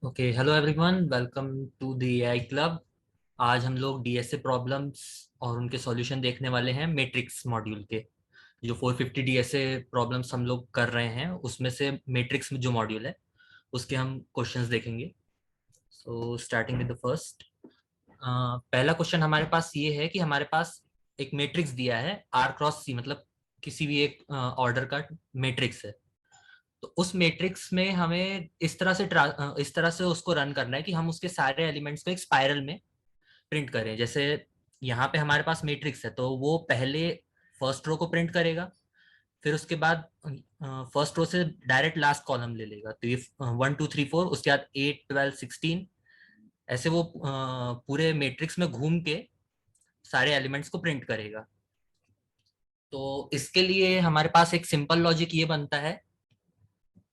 Okay, hello everyone, welcome to the AI club. आज हम लोग डीएसए प्रॉब्लम्स और उनके सॉल्यूशन देखने वाले हैं मैट्रिक्स मॉड्यूल के। जो 450 डीएसए प्रॉब्लम्स हम लोग कर रहे हैं उसमें से मैट्रिक्स में जो मॉड्यूल है उसके हम क्वेश्चंस देखेंगे। So starting with the first. पहला क्वेश्चन हमारे पास ये है कि हमारे पास एक मैट्रिक्स दिया है आर क्रॉस सी, मतलब किसी भी एक ऑर्डर का मैट्रिक्स है। तो उस मैट्रिक्स में हमें इस तरह से उसको रन करना है कि हम उसके सारे एलिमेंट्स को एक स्पाइरल में प्रिंट करें। जैसे यहाँ पे हमारे पास मैट्रिक्स है तो वो पहले फर्स्ट रो को प्रिंट करेगा, फिर उसके बाद फर्स्ट रो से डायरेक्ट लास्ट कॉलम ले लेगा। तो ये 1 2 3 4, उसके बाद 8 12 16, ऐसे वो पूरे मैट्रिक्स में घूम के सारे एलिमेंट्स को प्रिंट करेगा। तो इसके लिए हमारे पास एक सिंपल लॉजिक ये बनता है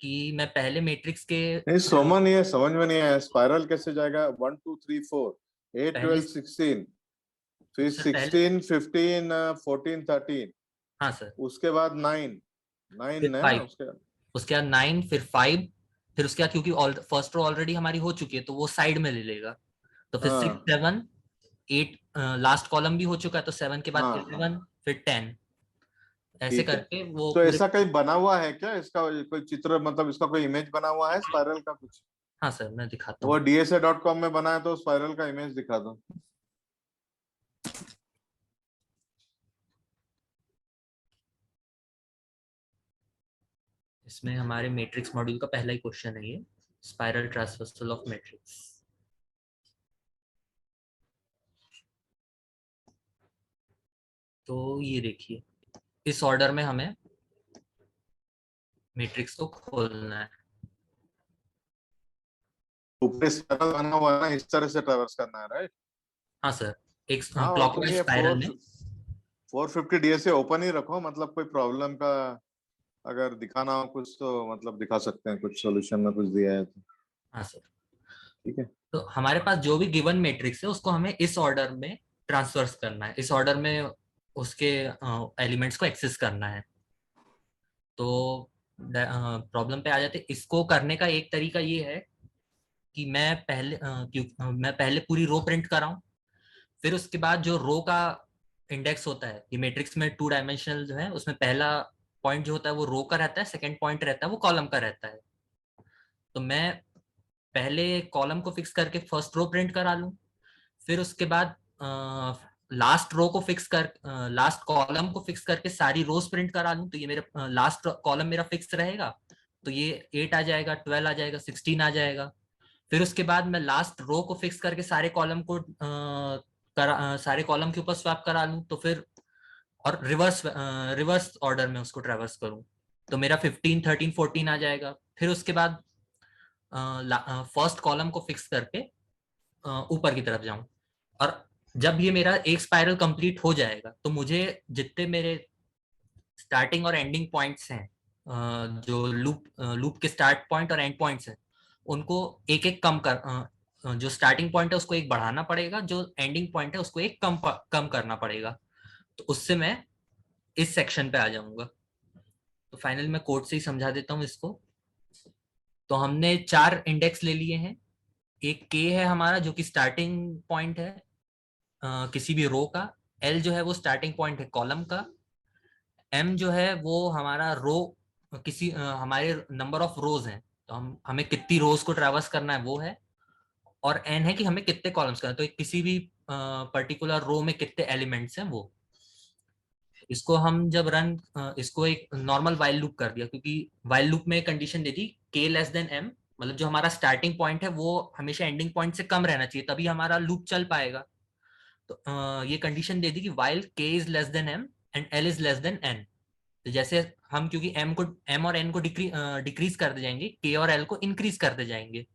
कि मैं पहले मैट्रिक्स के नहीं सोमन, ये समझ में नहीं आया। स्पाइरल कैसे जाएगा? 1 2 3 4 8 पहले 12 16, फिर सर पहले 16 15 14 13, हाँ सर, उसके बाद 9 फिर 9 है ना 5, उसके। उसके बाद 9, फिर 5, फिर उसके बाद क्योंकि फर्स्ट रो ऑलरेडी हमारी हो चुकी है तो वो साइड में ले लेगा। तो फिर 6 हाँ 7 8, लास्ट कॉलम भी हो चुका है तो 7 के बाद हाँ, 11, फिर 10, ऐसे ठीक है। करके वो तो पूरे। ऐसा कहीं बना हुआ है क्या इसका? कोई चित्र, मतलब इसका कोई इमेज बना हुआ है स्पाइरल का कुछ? हाँ सर, मैं दिखाता वो हूँ। dsa.com में बना है तो स्पाइरल का इमेज दिखा दो। इसमें हमारे मैट्रिक्स मॉड्यूल का पहला ही क्वेश्चन है ये, स्पाइरल ट्रांसवर्सल ऑफ मैट्रिक्स। तो ये देखिए, इस ऑर्डर में हमें मैट्रिक्स को खोलना है। ऊपर स्पाइरल बना हुआ है ना, इस तरह से ट्रेवर्स करना है, राइट? हाँ सर, एक हाँ, वो तो क्लॉकवाइज नहीं है। स्पाइरल में। 450 डीएसए ओपन ही रखो, मतलब कोई प्रॉब्लम का अगर दिखाना हो कुछ तो मतलब दिखा सकते हैं, कुछ सॉल्यूशन में कुछ दिया है तो। हाँ सर, ठीक है। तो हमारे पास जो भी गिवन मैट्रिक्स है उसको हमें इस ऑर्डर में ट्रांसफर्स करना है, इस ऑर्डर में उसके एलिमेंट्स को एक्सेस करना है। तो प्रॉब्लम पे आ जाते हैं। इसको करने का एक तरीका ये है कि मैं पहले पूरी रो प्रिंट कराऊं, फिर उसके बाद जो रो का इंडेक्स होता है, ये मैट्रिक्स में 2 डायमेंशनल जो है उसमें पहला पॉइंट जो होता है वो रो का रहता है, सेकंड पॉइंट रहता है वो कॉलम का रहता है। तो मैं पहले कॉलम को फिक्स करके फर्स्ट रो प्रिंट करा लूं, फिर उसके बाद लास्ट कॉलम को फिक्स करके सारी रोज प्रिंट करा लूं, तो ये मेरा लास्ट कॉलम मेरा फिक्स रहेगा। तो ये 8 आ जाएगा, 12 आ जाएगा, 16 आ जाएगा। फिर उसके बाद मैं लास्ट रो को फिक्स करके सारे कॉलम के ऊपर स्वैप करा लूं, तो फिर और रिवर्स ऑर्डर में उसको ट्रेवर्स करूं तो मेरा 15 13 14 आ जाएगा। फिर उसके बाद फर्स्ट कॉलम को फिक्स करके ऊपर की तरफ जाऊं। और जब ये मेरा एक स्पाइरल कंप्लीट हो जाएगा तो मुझे जितने मेरे स्टार्टिंग और एंडिंग पॉइंट्स हैं, जो लूप के स्टार्ट पॉइंट और एंड पॉइंट्स हैं, उनको एक एक जो स्टार्टिंग पॉइंट है उसको एक बढ़ाना पड़ेगा, जो एंडिंग पॉइंट है उसको एक कम करना पड़ेगा। तो उससे मैं इस सेक्शन पे आ जाऊंगा। तो फाइनल मैं कोड से ही समझा देता हूँ इसको। तो हमने 4 इंडेक्स ले लिए हैं। एक के है हमारा जो कि स्टार्टिंग पॉइंट है किसी भी रो का। एल जो है वो स्टार्टिंग पॉइंट है कॉलम का। एम जो है वो हमारा रो हमारे नंबर ऑफ रोज हैं, तो हमें कितनी रोज को ट्रैवर्स करना है वो है। और एन है कि हमें कितने कॉलम्स करना है, तो किसी भी पर्टिकुलर रो में कितने एलिमेंट्स हैं वो। इसको हम जब इसको एक नॉर्मल वाइल लूप कर दिया, क्योंकि वाइल लूप में कंडीशन दे दी के लेस देन एम, मतलब जो हमारा स्टार्टिंग पॉइंट है वो हमेशा एंडिंग पॉइंट से कम रहना चाहिए, तभी हमारा लूप चल पाएगा। तो ये कंडीशन दे दी कि while K is less than M and L is less than N. तो जैसे हम क्योंकि एम और एन को डिक्रीज करते जाएंगे, के और एल को इंक्रीज करते जाएंगे।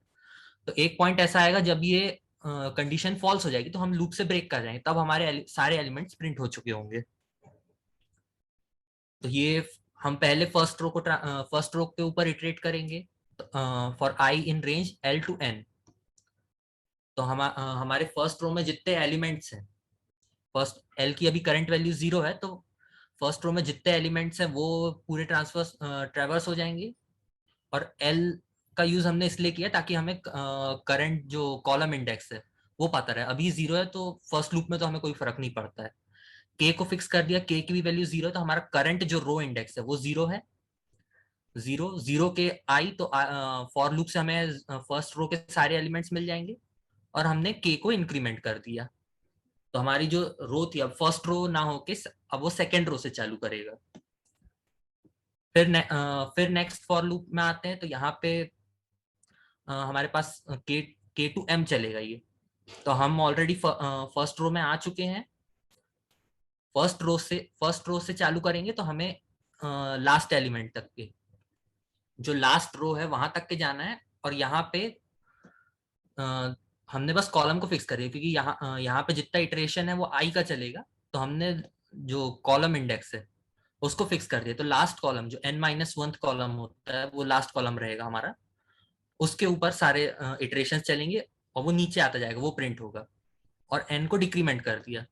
तो एक पॉइंट ऐसा आएगा जब ये कंडीशन फॉल्स हो जाएगी तो हम लूप से ब्रेक कर जाएंगे, तब हमारे सारे एलिमेंट्स प्रिंट हो चुके होंगे। तो ये हम पहले फर्स्ट रो के ऊपर इटरेट करेंगे for I in range L to N. तो हमारे फर्स्ट रो में जितने एलिमेंट्स हैं, फर्स्ट एल की अभी करंट वैल्यू 0 है, तो फर्स्ट रो में जितने एलिमेंट्स हैं वो पूरे ट्रांसफर ट्रेवर्स हो जाएंगे। और एल का यूज हमने इसलिए किया ताकि हमें करंट जो कॉलम इंडेक्स है वो पता रहे। अभी 0 है तो फर्स्ट लूप में तो हमें कोई फर्क नहीं पड़ता है। के को फिक्स कर दिया, के की भी वैल्यू 0 है, तो हमारा करंट जो रो इंडेक्स है वो 0 है। 0 0 के आई तो फॉर लूप से हमें फर्स्ट रो के सारे एलिमेंट्स मिल जाएंगे, और हमने के को इंक्रीमेंट कर दिया। तो हमारी जो रो थी अब फर्स्ट रो ना होके अब वो सेकेंड रो से चालू करेगा। फिर नेक्स्ट फॉर लूप में आते हैं, तो यहाँ पे हमारे पास के टू एम चलेगा ये। तो हम ऑलरेडी फर्स्ट रो में आ चुके हैं। फर्स्ट रो से चालू करेंगे तो हमें लास्ट एलिमेंट तक के, जो लास्ट रो है वहां तक के जाना है। और यहाँ पे हमने बस कॉलम को फिक्स करिए, क्योंकि यहाँ पे जितना इटरेशन है वो आई का चलेगा। तो हमने जो कॉलम इंडेक्स है उसको फिक्स कर दिया। तो लास्ट कॉलम जो n-1 कॉलम होता है वो लास्ट कॉलम रहेगा हमारा। उसके ऊपर सारे इटरेशन चलेंगे और वो नीचे आता जाएगा, वो प्रिंट होगा। और n को डिक्रीमेंट कर दिया।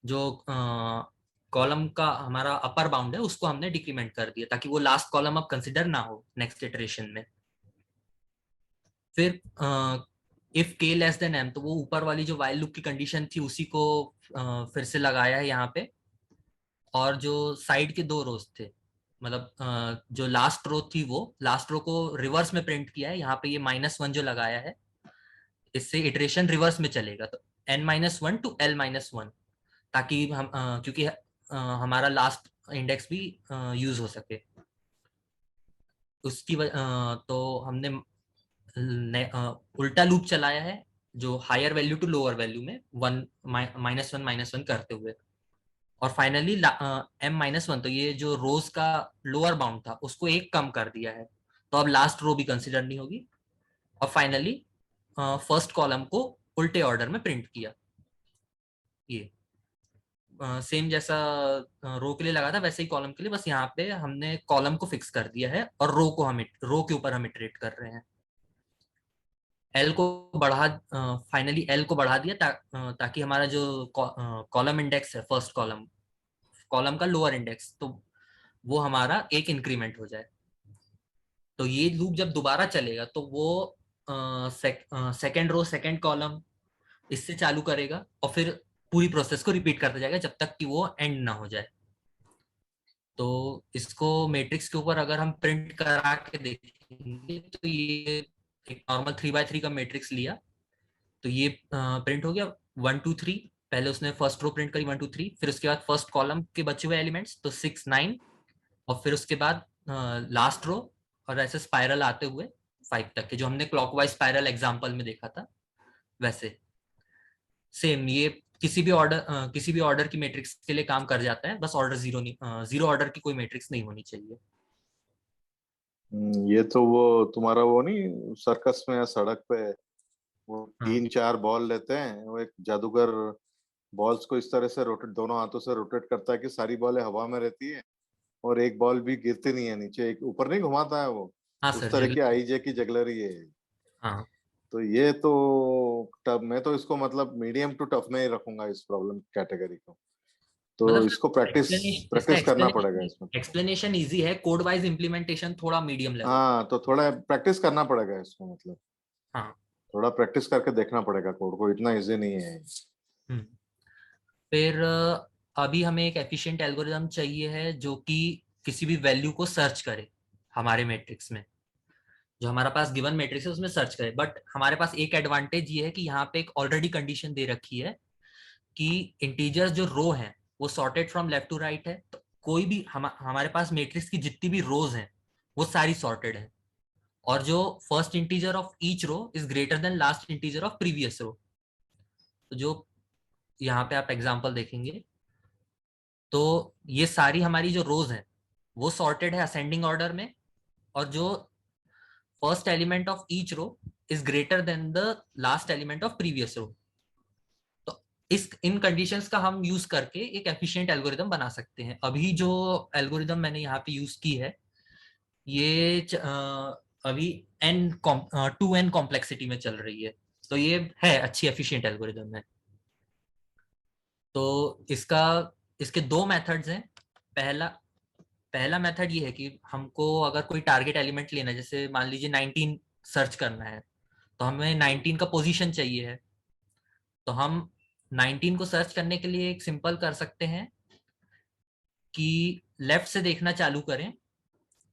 जो कॉलम का हमारा अपर बाउंड है उसको हमने डिक्रीमेंट कर दिया, ताकि वो लास्ट कॉलम अब कंसिडर ना हो नेक्स्ट इटरेशन में। फिर इफ के लेस देन एम, तो वो ऊपर वाली जो वाइल लूप की कंडीशन थी उसी को फिर से लगाया है यहाँ पे। और जो साइड के दो रोज थे, मतलब जो लास्ट रो थी वो लास्ट रो को रिवर्स में प्रिंट किया है। यहाँ पे ये -1 जो लगाया है, इससे इटरेशन रिवर्स में चलेगा। तो n-1 टू l-1, ताकि हम क्योंकि हमारा लास्ट इंडेक्स भी यूज हो सके। तो हमने उल्टा लूप चलाया है, जो higher value to lower value में -1 करते हुए। और फाइनली m-1, तो ये जो रोज का लोअर बाउंड था उसको एक कम कर दिया है। तो अब लास्ट रो भी कंसिडर नहीं होगी। और फाइनली फर्स्ट कॉलम को उल्टे ऑर्डर में प्रिंट किया। ये सेम जैसा रो के लिए लगा था वैसे ही कॉलम के लिए, बस यहाँ पे हमने कॉलम को फिक्स कर दिया है और रो के ऊपर हम इटरेट कर रहे हैं। एल को फाइनली एल को बढ़ा दिया ताकि हमारा जो कॉलम इंडेक्स है, फर्स्ट कॉलम कॉलम का लोअर इंडेक्स, तो वो हमारा एक इंक्रीमेंट हो जाए। तो ये लूप जब दोबारा चलेगा तो वो सेकेंड रो सेकेंड कॉलम इससे चालू करेगा, और फिर पूरी प्रोसेस को रिपीट करता जाएगा जब तक कि वो एंड ना हो जाए। तो इसको मैट्रिक्स के ऊपर अगर हम प्रिंट करा के देखेंगे, तो ये एक नॉर्मल 3x3 का मैट्रिक्स लिया, तो ये प्रिंट हो गया 1 2 3। पहले उसने फर्स्ट रो प्रिंट करी 1 2 3, फिर उसके बाद फर्स्ट कॉलम के बचे हुए एलिमेंट्स तो 6 9, और फिर उसके बाद लास्ट रो, और ऐसे स्पाइरल आते हुए 5 तक के, जो हमने क्लॉकवाइज स्पाइरल एग्जांपल में देखा था वैसे। सेम ये किसी भी ऑर्डर की मैट्रिक्स के लिए काम कर जाता है, बस ऑर्डर जीरो नहीं, जीरो ऑर्डर की कोई मैट्रिक्स नहीं होनी चाहिए। ये तो वो तुम्हारा वो नहीं, सर्कस में या सड़क पे वो हाँ 3 4 बॉल लेते हैं, वो एक जादूगर बॉल्स को इस तरह से रोटेट, दोनों हाथों से रोटेट करता है कि सारी बॉलें हवा में रहती है और एक बॉल भी गिरती नहीं है नीचे, एक ऊपर नहीं घुमाता है वो। हाँ उस सर, तरह की जगह। आईजे की जगलरी है। हाँ तो ये तो टफ, मैं तो इसको मतलब मीडियम टू टफ में ही रखूंगा इस प्रॉब्लम कैटेगरी को। मतलब तो सर, इसको प्रैक्टिस एक्सप्लेनेशन इसका प्रैक्टिस करना पड़ेगा एक्सप्लेनेशन इसमें। एक्सप्लेनेशन इजी है, कोड वाइज इम्प्लीमेंटेशन थोड़ा मीडियम लेवल। हाँ, तो थोड़ा प्रैक्टिस करना पड़ेगा इसको, मतलब हाँ। थोड़ा प्रैक्टिस करके देखना पड़ेगा कोड को, इतना इजी नहीं है। हम्म। फिर अभी हमें एक एफिशिएंट एल्गोरिदम चाहिए है जो कि किसी भी वैल्यू को सर्च करे हमारे मैट्रिक्स में। जो हमारा पास गिवन मैट्रिक्स है उसमें सर्च करे, बट हमारे पास एक एडवांटेज ये है कि यहाँ पे एक ऑलरेडी कंडीशन दे रखी है कि इंटीजर्स जो रो हैं वो sorted from left to right है। तो कोई भी हमारे पास मैट्रिक्स की जितनी भी रोज हैं वो सारी सॉर्टेड है। और जो first integer of each row is greater than last integer of previous row. तो जो यहाँ पे आप एग्जांपल देखेंगे, तो ये सारी हमारी जो रोज हैं वो सॉर्टेड है असेंडिंग ऑर्डर में। और जो first element of each row is greater than the last element of previous row. तो इस इन कंडीशंस का हम यूज करके एक एफिशिएंट एल्गोरिदम बना सकते हैं। अभी जो एल्गोरिदम मैंने यहाँ पे यूज की है ये अभी n 2n कॉम्प्लेक्सिटी में चल रही है। तो ये है अच्छी एफिशिएंट एल्गोरिदम है। तो इसके दो मेथड्स हैं। पहला पहला मेथड ये है कि हमको अगर कोई टारगेट एलिमेंट लेना है, जैसे मान लीजिए 19 सर्च करना है, तो हमें 19 का पोजीशन चाहिए है, तो हम 19 को सर्च करने के लिए एक सिंपल कर सकते हैं कि लेफ्ट से देखना चालू करें।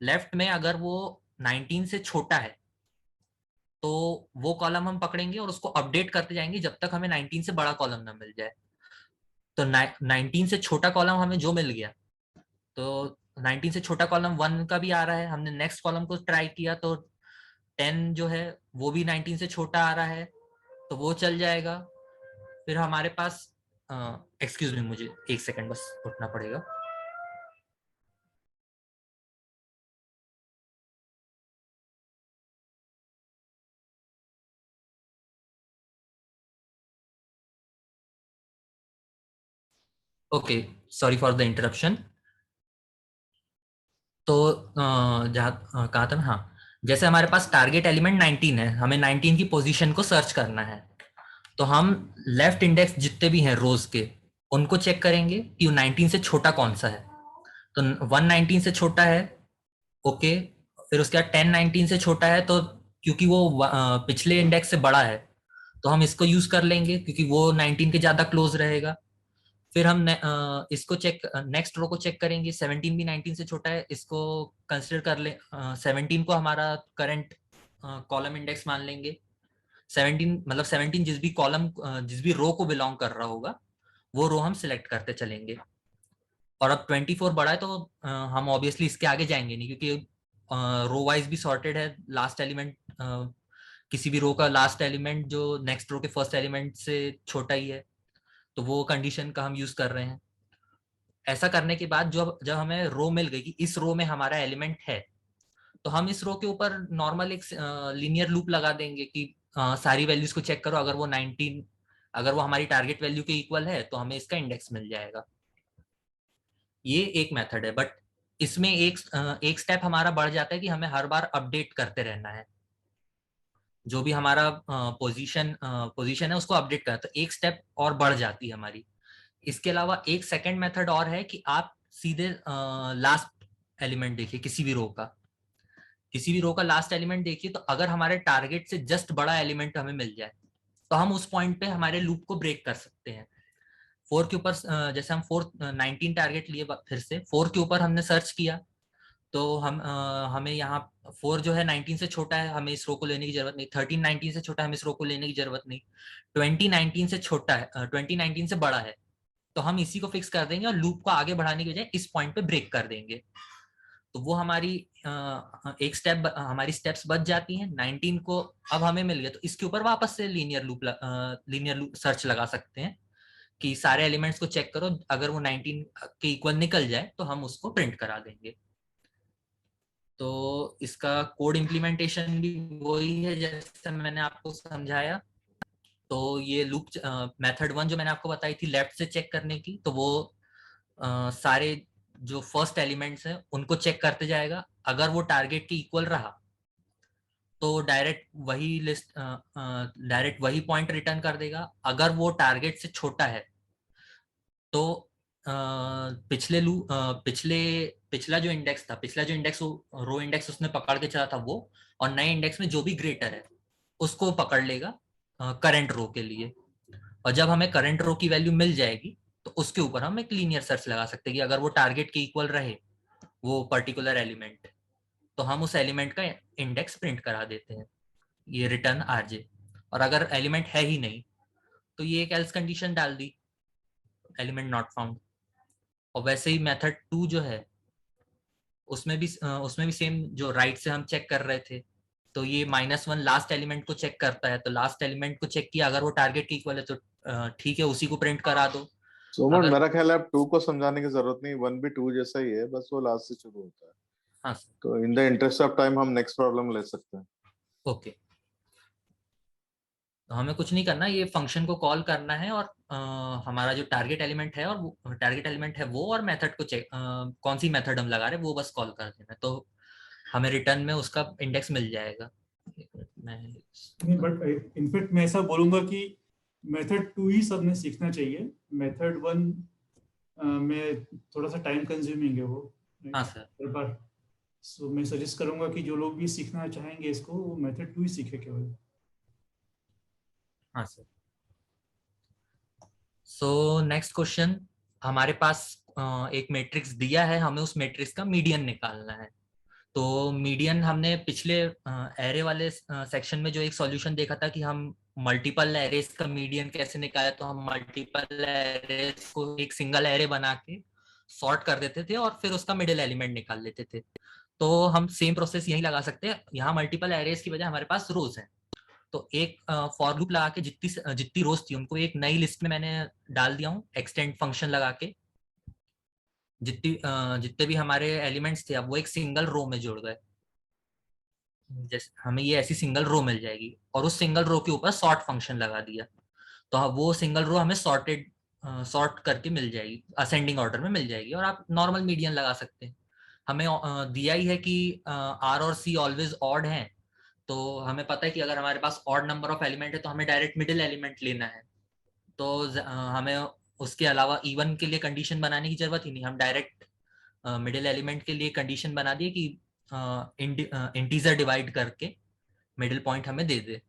लेफ्ट में अगर वो 19 से छोटा है तो वो कॉलम हम पकड़ेंगे और उसको अपडेट करते जाएंगे जब तक हमें 19 से बड़ा कॉलम ना मिल जाए। तो 19 से छोटा कॉलम हमें जो मिल गया, तो 19 से छोटा कॉलम 1 का भी आ रहा है, हमने नेक्स्ट कॉलम को ट्राई किया तो 10 जो है वो भी 19 से छोटा आ रहा है, तो वो चल जाएगा। फिर हमारे पास एक्सक्यूज मी, मुझे एक सेकंड बस उठना पड़ेगा। Okay, sorry for the interruption. तो जहाँ कहा था ना, हाँ, जैसे हमारे पास टारगेट एलिमेंट 19 है, हमें 19 की पोजीशन को सर्च करना है, तो हम लेफ्ट इंडेक्स जितने भी हैं रोज के उनको चेक करेंगे कि 19 से छोटा कौन सा है। तो 1 19 से छोटा है, ओके। फिर उसके बाद 10 19 से छोटा है, तो क्योंकि वो पिछले इंडेक्स से बड़ा है तो हम इसको यूज कर लेंगे क्योंकि वो 19 के ज्यादा क्लोज रहेगा। फिर हम इसको चेक, नेक्स्ट रो को चेक करेंगे, 17 भी 19 से छोटा है, इसको कंसिडर कर ले, 17 को हमारा करंट कॉलम इंडेक्स मान लेंगे। 17 मतलब 17 जिस भी कॉलम, जिस भी रो को बिलोंग कर रहा होगा वो रो हम सिलेक्ट करते चलेंगे। और अब 24 बड़ा है तो हम ऑब्वियसली इसके आगे जाएंगे नहीं, क्योंकि रो वाइज भी सॉर्टेड है। लास्ट एलिमेंट, किसी भी रो का लास्ट एलिमेंट जो नेक्स्ट रो के फर्स्ट एलिमेंट से छोटा ही है, तो वो कंडीशन का हम यूज कर रहे हैं। ऐसा करने के बाद जब जब हमें रो मिल गई कि इस रो में हमारा एलिमेंट है, तो हम इस रो के ऊपर नॉर्मल एक लीनियर लूप लगा देंगे कि सारी वैल्यूज को चेक करो, अगर वो 19, अगर वो हमारी टारगेट वैल्यू के इक्वल है तो हमें इसका इंडेक्स मिल जाएगा। ये एक मेथड है, बट इसमें एक स्टेप हमारा बढ़ जाता है कि हमें हर बार अपडेट करते रहना है। जो भी हमारा पोजीशन है उसको अपडेट करना, तो एक स्टेप और बढ़ जाती है हमारी। इसके अलावा एक सेकंड मेथड और है कि आप सीधे लास्ट एलिमेंट देखिए, किसी भी रो का लास्ट एलिमेंट देखिए, तो अगर हमारे टारगेट से जस्ट बड़ा एलिमेंट हमें मिल जाए तो हम उस पॉइंट पे हमारे लूप को ब्रेक कर सकते हैं। 4 के ऊपर, जैसे हम 19 टारगेट लिए, फिर से 4 के ऊपर हमने सर्च किया, तो हमें यहाँ 4 जो है 19 से छोटा है, हमें इस रो को लेने की जरूरत नहीं। 13 19 से छोटा है, हमें इस रो को लेने की जरूरत नहीं। 20 19 से छोटा है, 20 19 से बड़ा है, तो हम इसी को फिक्स कर देंगे और लूप को आगे बढ़ाने की बजाय इस पॉइंट पे ब्रेक कर देंगे। तो वो हमारी एक स्टेप, हमारी स्टेप्स बच जाती हैं। 19 को अब हमें मिल गया, तो इसके ऊपर वापस से लीनियर लूप सर्च लगा सकते हैं कि सारे एलिमेंट्स को चेक करो, अगर वो 19 के इक्वल निकल जाए तो हम उसको प्रिंट करा देंगे। तो इसका कोड इम्प्लीमेंटेशन भी वही है जैसे मैंने आपको समझाया। तो ये लूप मेथड 1 जो मैंने आपको बताई थी लेफ्ट से चेक करने की, तो वो सारे जो फर्स्ट एलिमेंट्स हैं उनको चेक करते जाएगा। अगर वो टारगेट के इक्वल रहा तो डायरेक्ट वही पॉइंट रिटर्न कर देगा। अगर वो टारगेट से छोटा है तो पिछला जो इंडेक्स था, पिछला जो इंडेक्स रो इंडेक्स उसने पकड़ के चला था वो, और नए इंडेक्स में जो भी ग्रेटर है उसको पकड़ लेगा करंट रो के लिए। और जब हमें करंट रो की वैल्यू मिल जाएगी तो उसके ऊपर हम एक लीनियर सर्च लगा सकते हैं कि अगर वो टारगेट के इक्वल रहे वो पर्टिकुलर एलिमेंट, तो हम उस एलिमेंट का इंडेक्स प्रिंट करा देते हैं, ये रिटर्न आरजे। और अगर एलिमेंट है ही नहीं तो ये एक एल्स कंडीशन डाल दी, एलिमेंट नॉट फाउंड। और वैसे ही मेथड 2 जो है उसमें भी सेम, जो राइट से हम चेक कर रहे थे, तो ये -1 लास्ट एलिमेंट को चेक करता है, तो लास्ट एलिमेंट को चेक किया, अगर वो टारगेट के इक्वल है तो ठीक है, उसी को प्रिंट करा दो। सुमन, अगर मेरा ख्याल है अब 2 को समझाने की जरूरत नहीं, 1 भी 2 जैसा ही है, बस वो लास्ट से शुरू होता है। हाँ, तो in the interest of time हम नेक्स्ट प्रॉब्लम ले सकते हैं। ओके। तो हमें कुछ नहीं करना, ये फंक्शन को कॉल करना है और हमारा जो टारगेट एलिमेंट है, और वो टारगेट एलिमेंट है वो, और मेथड को चेक, कौन सी मेथड हम लगा रहे हैं वो बस कॉल कर देना, तो हमें रिटर्न में उसका इंडेक्स मिल जाएगा। मैं नहीं, बट इनफैक्ट मैं ऐसा बोलूंगा कि मेथड 2 ही सबने सीखना चाहिए। मेथड 1 में थोड़ा सा टाइम कंज्यूमिंग है वो, हाँ सर। हर बार। सो मैं सजेस्ट करूंगा कि जो लोग भी सीखना चाहेंगे इसको, वो मेथड 2 ही सीखे केवल। हाँ सर। सो नेक्स्ट क्वेश्चन, हमारे पास एक मैट्रिक्स दिया है, हमें उस मैट्रिक्स का मीडियन निकालना है। तो मीडियन हमने पिछले एरे वाले सेक्शन में जो एक सॉल्यूशन देखा था कि हम मल्टीपल एरेस का मीडियन कैसे निकाले, तो हम मल्टीपल एरेस को एक सिंगल एरे बना के सॉर्ट कर देते थे और फिर उसका मिडिल एलिमेंट निकाल लेते थे। तो हम सेम प्रोसेस यही लगा सकते हैं, यहाँ मल्टीपल एरेस की बजाय हमारे पास रोज है। तो एक फॉर लूप लगा के जितनी जितनी रोज थी उनको एक नई लिस्ट में मैंने डाल दिया हूँ एक्सटेंड फंक्शन लगा के। जितने भी हमारे एलिमेंट्स थे अब वो एक सिंगल रो में जुड़ गए। जैसे हमें ये ऐसी सिंगल रो मिल जाएगी और उस सिंगल रो के ऊपर सॉर्ट फंक्शन लगा दिया, तो वो सिंगल रो हमें सॉर्ट करके मिल जाएगी, असेंडिंग ऑर्डर में मिल जाएगी। और आप नॉर्मल मीडियन लगा सकते हैं। हमें दिया ही है कि आर और सी ऑलवेज ऑड हैं, तो हमें पता है कि अगर हमारे पास ऑड नंबर ऑफ एलिमेंट है तो हमें डायरेक्ट मिडिल एलिमेंट लेना है। तो हमें उसके अलावा इवन के लिए कंडीशन बनाने की जरूरत ही नहीं, हम डायरेक्ट मिडिल एलिमेंट के लिए कंडीशन बना दिए कि इंटीजर डिवाइड करके मिडिल पॉइंट हमें दे दे,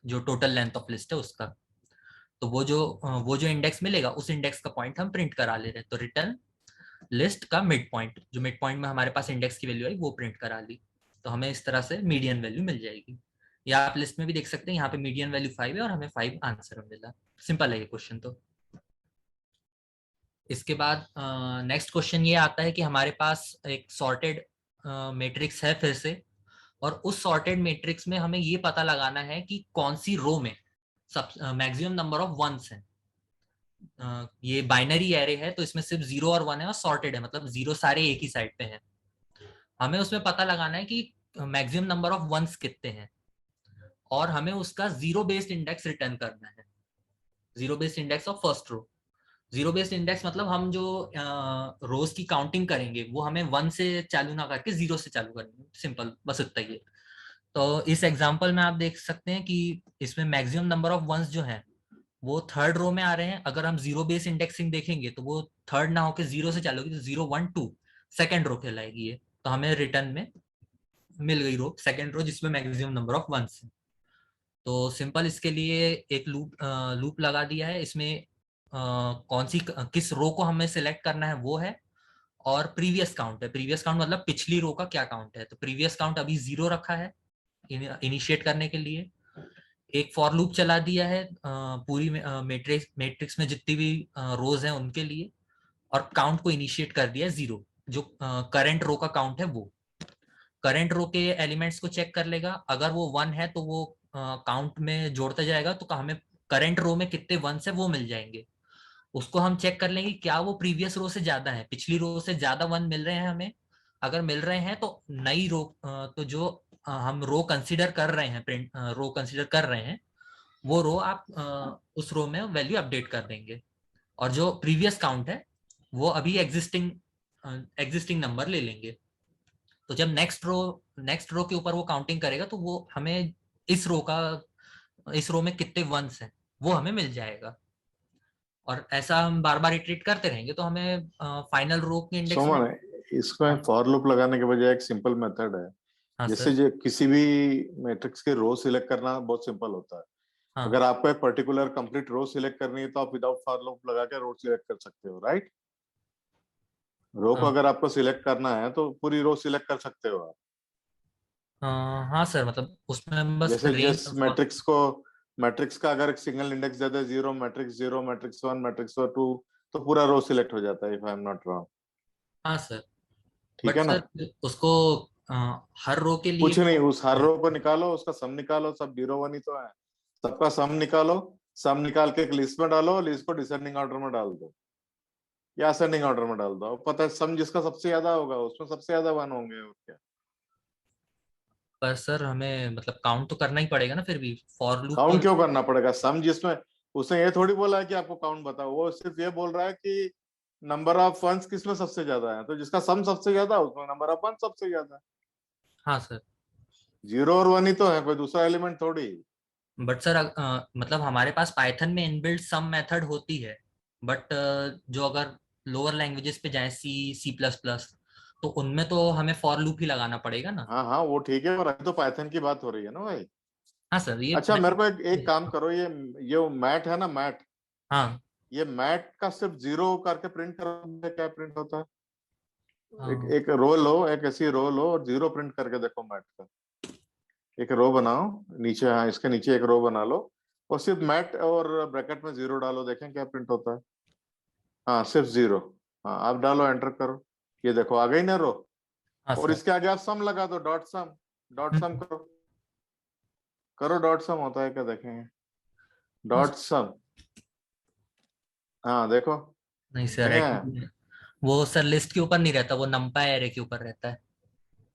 जो टोटल लेंथ ऑफ लिस्ट है उसका। तो वो जो इंडेक्स मिलेगा उस इंडेक्स का पॉइंट हम प्रिंट करा ले रहे हैं। तो रिटर्न लिस्ट का मिड पॉइंट, जो मिड पॉइंट में हमारे पास इंडेक्स की वैल्यू आई वो प्रिंट करा ली, तो हमें इस तरह से मीडियन वैल्यू मिल जाएगी। या आप लिस्ट में भी देख सकते हैं, यहाँ पे मीडियन वैल्यू 5 है और हमें 5 आंसर मिला। सिंपल है ये क्वेश्चन। तो इसके बाद नेक्स्ट क्वेश्चन ये आता है कि हमारे पास एक सॉर्टेड मैट्रिक्स है फिर से, और उस सॉर्टेड मैट्रिक्स में हमें ये पता लगाना है कि कौन सी रो में सब मैक्सिमम नंबर ऑफ वंस है। ये बाइनरी एरे है तो इसमें सिर्फ 0 और 1 है और सॉर्टेड है, मतलब 0 सारे एक ही साइड पे हैं। हमें उसमें पता लगाना है कि मैक्सिमम नंबर ऑफ वंस कितने हैं, और हमें उसका जीरो बेस्ड इंडेक्स रिटर्न करना है। Zero based index of first row. Zero based index मतलब हम जो रोज की काउंटिंग करेंगे वो हमें 1 से चालू ना करके 0 से चालू करेंगे। सिंपल, बस इतना ही है। तो इस एग्जांपल में आप देख सकते हैं कि इसमें मैक्सिमम नंबर ऑफ वंस जो है वो थर्ड रो में आ रहे हैं। अगर हम जीरो बेस इंडेक्सिंग देखेंगे तो वो थर्ड ना होकर 0 से चालू होगी, तो 0 1 2 सेकेंड रो कहलाएगी ये। तो हमें रिटर्न में मिल गई रो सेकेंड रो जिसमें मैक्सिमम नंबर ऑफ वंस है। तो सिंपल इसके लिए एक लूप लगा दिया है इसमें। कौन सी किस रो को हमें सिलेक्ट करना है वो है, और प्रीवियस काउंट है। प्रीवियस काउंट मतलब पिछली रो का क्या काउंट है, तो प्रीवियस काउंट अभी 0 रखा है इनिशिएट करने के लिए। एक फॉर लूप चला दिया है पूरी मैट्रिक्स में जितनी भी रोज हैं उनके लिए, और काउंट को इनिशिएट कर दिया है 0, जो करंट रो का काउंट है वो करंट रो के एलिमेंट्स को चेक कर लेगा। अगर वो 1 है तो वो काउंट में जोड़ता जाएगा, तो हमें करंट रो में कितने वंस है वो मिल जाएंगे। उसको हम चेक कर लेंगे क्या वो प्रीवियस रो से ज्यादा है, पिछली रो से ज्यादा 1 मिल रहे हैं हमें। अगर मिल रहे हैं तो नई रो, तो जो हम रो कंसीडर कर रहे हैं, प्रिंट रो कंसीडर कर रहे हैं, वो रो आप उस रो में वैल्यू अपडेट कर देंगे। और जो प्रीवियस काउंट है वो अभी एग्जिस्टिंग नंबर ले लेंगे। तो जब नेक्स्ट रो के ऊपर वो काउंटिंग करेगा तो वो हमें इस रो में कितने वंस हैं वो हमें मिल जाएगा। और ऐसा हम बार बार इटरेट करते रहेंगे तो हमें फाइनल रो के इंडेक्स में। सोमन, इसमें हाँ फॉर लूप लगाने के बजाय एक सिंपल मेथड है। हाँ जैसे सर। जो किसी भी मैट्रिक्स के रो सिलेक्ट करना बहुत सिंपल होता है। हाँ अगर आपको एक पर्टिकुलर कंप्लीट रो सिलेक्ट करनी है तो आप विदाउट फॉर लूप लगा के रो सिलेक्ट कर सकते हो, राइट? रो को अगर आपको सिलेक्ट करना है तो पूरी रो सिलेक्ट कर सकते हो आप। हाँ सर, मतलब उसमें बस जैसे रेंज। जिस मैट्रिक्स का अगर एक सिंगल इंडेक्स दे दे, zero, matrix one, matrix two, तो पूरा रो सिलेक्ट हो जाता है, if I am not wrong. हाँ सर, ठीक बट है ना? सर उसको हर रो के लिए कुछ नहीं, उस हर रो को निकालो, उसका सम निकालो, सब 0 1 ही तो है। सबका सम निकालो, सम निकाल के एक लिस्ट में डालो, लिस्ट को डिसेंडिंग ऑर्डर में डाल दो या असेंडिंग ऑर्डर में डाल दो। पता है सम जिसका सबसे ज्यादा होगा उसमें सबसे ज्यादा वन होंगे, और क्या। पर सर हमें मतलब काउंट तो करना ही पड़ेगा ना, फिर भी फॉर लूप तो। काउंट क्यों करना पड़ेगा? सम जिसमें, उसने ये थोड़ी बोला है कि आपको काउंट बताओ, वो सिर्फ ये बोल रहा है कि नंबर ऑफ वंस किसमें सबसे ज्यादा है, तो जिसका सम सबसे ज्यादा है उसमें नंबर ऑफ वंस सबसे ज्यादा है। हाँ सर। 0 और 1 ही तो है, कोई दूसरा एलिमेंट थोड़ी। बट सर मतलब हमारे पास पाइथन में इनबिल्ट सम मेथड होती है, बट जो अगर लोअर लैंग्वेजेस पे जाए, सी सी प्लस प्लस, तो उनमें तो हमें फॉर लूप ही लगाना पड़ेगा ना। हाँ हाँ वो ठीक है, पर अभी तो पाइथन की बात हो रही है ना भाई। हाँ सर, ये अच्छा मेरे को एक काम करो, ये मैट है ना, मैट, हाँ ये मैट का सिर्फ जीरो करके प्रिंट करो, क्या प्रिंट होता है? एक हाँ, एक रो लो, एक ऐसी रो लो और जीरो प्रिंट करके देखो मैट का। एक रो बनाओ नीचे, हाँ इसके नीचे एक रो बना लो और सिर्फ मैट और ब्रैकेट में जीरो डालो, देखें क्या प्रिंट होता है। हाँ सिर्फ जीरो। हाँ आप डालो, एंटर करो, ये देखो आ गई ना रो। हाँ और सर। इसके आगे आप सम लगा दो, डॉट सम, डॉट सम हम्म, करो, करो डॉट सम होता है क्या देखेंगे, हाँ डॉट सर। सम। हाँ देखो, नहीं सर, नहीं आया? एक्चुअली वो सर लिस्ट के ऊपर नहीं रहता, वो नंपाई एरे के ऊपर रहता है।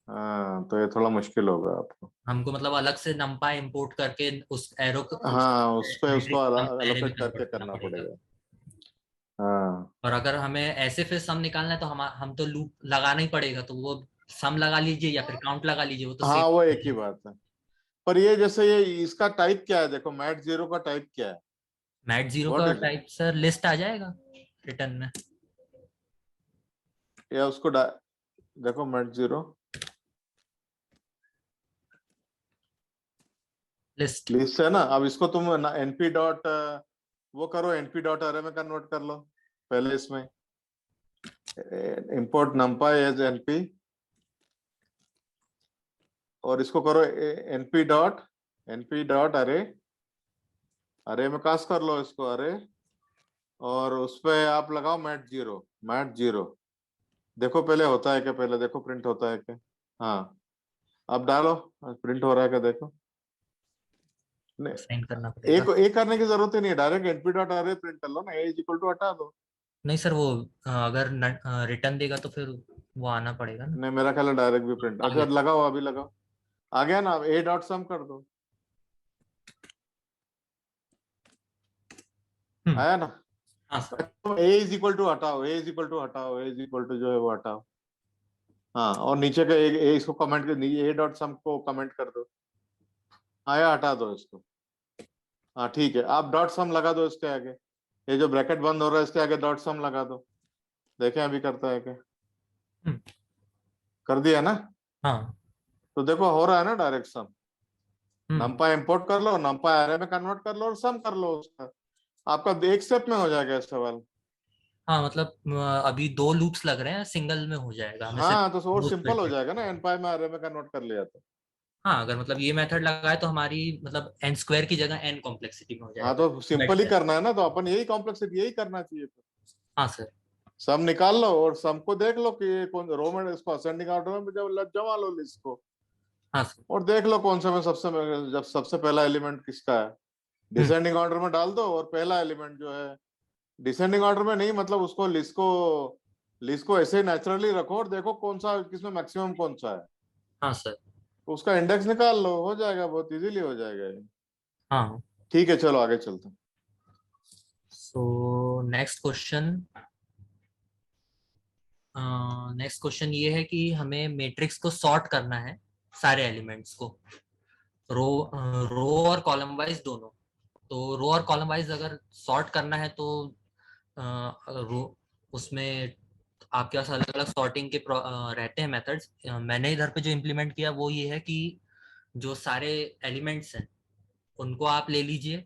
हाँ तो ये थोड़ा मुश्किल होगा आपको। हमको मतलब अलग से नंपाई इंपोर्ट करके उस एरो को उस हाँ उस पे उसको मैट्रिक्स एरे में एलोकेट करके कन्वर्ट करना करना पड़ेगा। पड़ेगा। हाँ और अगर हमें ऐसे फिर सम निकालना है तो हम तो लूप लगाना ही पड़ेगा, तो वो सम लगा लीजिए या फिर काउंट लगा लीजिए, वो तो हाँ वो एक ही सेम। बात है। पर ये जैसे ये इसका टाइप क्या है, देखो मैट जीरो का टाइप क्या है, मैट जीरो व्हाट का is it? Type sir list आ जाएगा रिटर्न में। या देखो मैट जीरो लिस्ट। लिस्ट है ना, अब इसको तुम एनपी डॉट वो करो, एनपी डॉट अरे में कन्वर्ट कर लो पहले, इसमें इंपोर्ट नंपाई एज एनपी, और इसको करो एनपी डॉट अरे, अरे में कास्ट कर लो इसको अरे, और उस पे आप लगाओ मैट जीरो, मैट जीरो। देखो पहले होता है क्या, पहले देखो प्रिंट होता है क्या। हाँ अब डालो, प्रिंट हो रहा है क्या देखो। नहीं, साइन करना पड़ेगा। एक करने की जरूरत ही नहीं है, डायरेक्ट एनपी डॉट अरे प्रिंट कर लो ना, ए इज इक्वल टू हटा दो। नहीं सर, वो अगर रिटर्न देगा तो फिर वो आना पड़ेगा ना। नहीं मेरा ख्याल है डायरेक्ट भी प्रिंट, आ अच्छा गया। लगाओ अभी लगाओ, आ गया ना, अब ए डॉट सम कर दो, आया ना। हाँ sir. A is equal to हटाओ, ए इज इक्वल टू हटाओ, ए इज इक्वल टू जो है वो हटाओ। हाँ और नीचे का इसको कमेंट कर, ए डॉट सम को कमेंट कर दो, आया, हटा दो इसको। हाँ ठीक है, आप डॉट सम लगा दो इसके आगे, ये जो ब्रैकेट बंद हो रहा है इसके आगे डॉट सम लगा दो, देखें अभी करता है क्या। हम्म, कर दिया ना, हाँ। तो देखो हो रहा है ना डायरेक्ट सम। हम्म, नंपा इंपोर्ट कर लो, नंपा एरे में कन्वर्ट कर लो और सम कर लो उसका, आपका एक स्टेप में हो जाएगा ये सवाल। हाँ मतलब अभी दो लूप्स लग रहे हैं, सिंगल में हो जाएगा, हमें सिर्फ हाँ तो और दो सिंपल स्प्लिट हो है। जाएगा ना, एन पाई में एरे में कन्वर्ट कर लिया तो। हाँ, अगर मतलब ये मेथड लगाए तो हमारी मतलब एन स्क्वायर की जगह एन कॉम्प्लेक्सिटी में हो हाँ जाएगा। तो सिंपल ही बेटर है। करना है ना, तो अपन यही कॉम्प्लेक्सिटी यही करना चाहिए फिर। हाँ सर। सम निकाल लो और सम को देख लो कि ये कौन रो में, इसको असेंडिंग ऑर्डर में जब जमा लो लिस्ट को, हाँ सर। और देख लो कौन सा में जब सबसे पहला एलिमेंट किसका है, हम्म, डिसेंडिंग ऑर्डर में डाल दो, और पहला एलिमेंट जो है डिसेंडिंग ऑर्डर में नहीं, मतलब उसको लिस्ट को ऐसे नेचुरली रखो और देखो कौन सा किसमें मैक्सिमम कौन सा है, हाँ सर। तो उसका इंडेक्स निकाल लो, हो जाएगा, बहुत इजीली हो जाएगा ये। हाँ। ठीक है चलो आगे चलते हैं। So next question, next question ये है कि हमें मैट्रिक्स को सॉर्ट करना है, सारे एलिमेंट्स को, रो रो और कॉलम वाइज दोनों। तो रो और कॉलम वाइज अगर सॉर्ट करना है तो रो उसमें आपके पास अलग अलग सॉर्टिंग के रहते हैं मेथड्स। मैंने इधर पे जो इम्प्लीमेंट किया वो ये है कि जो सारे एलिमेंट्स हैं उनको आप ले लीजिए,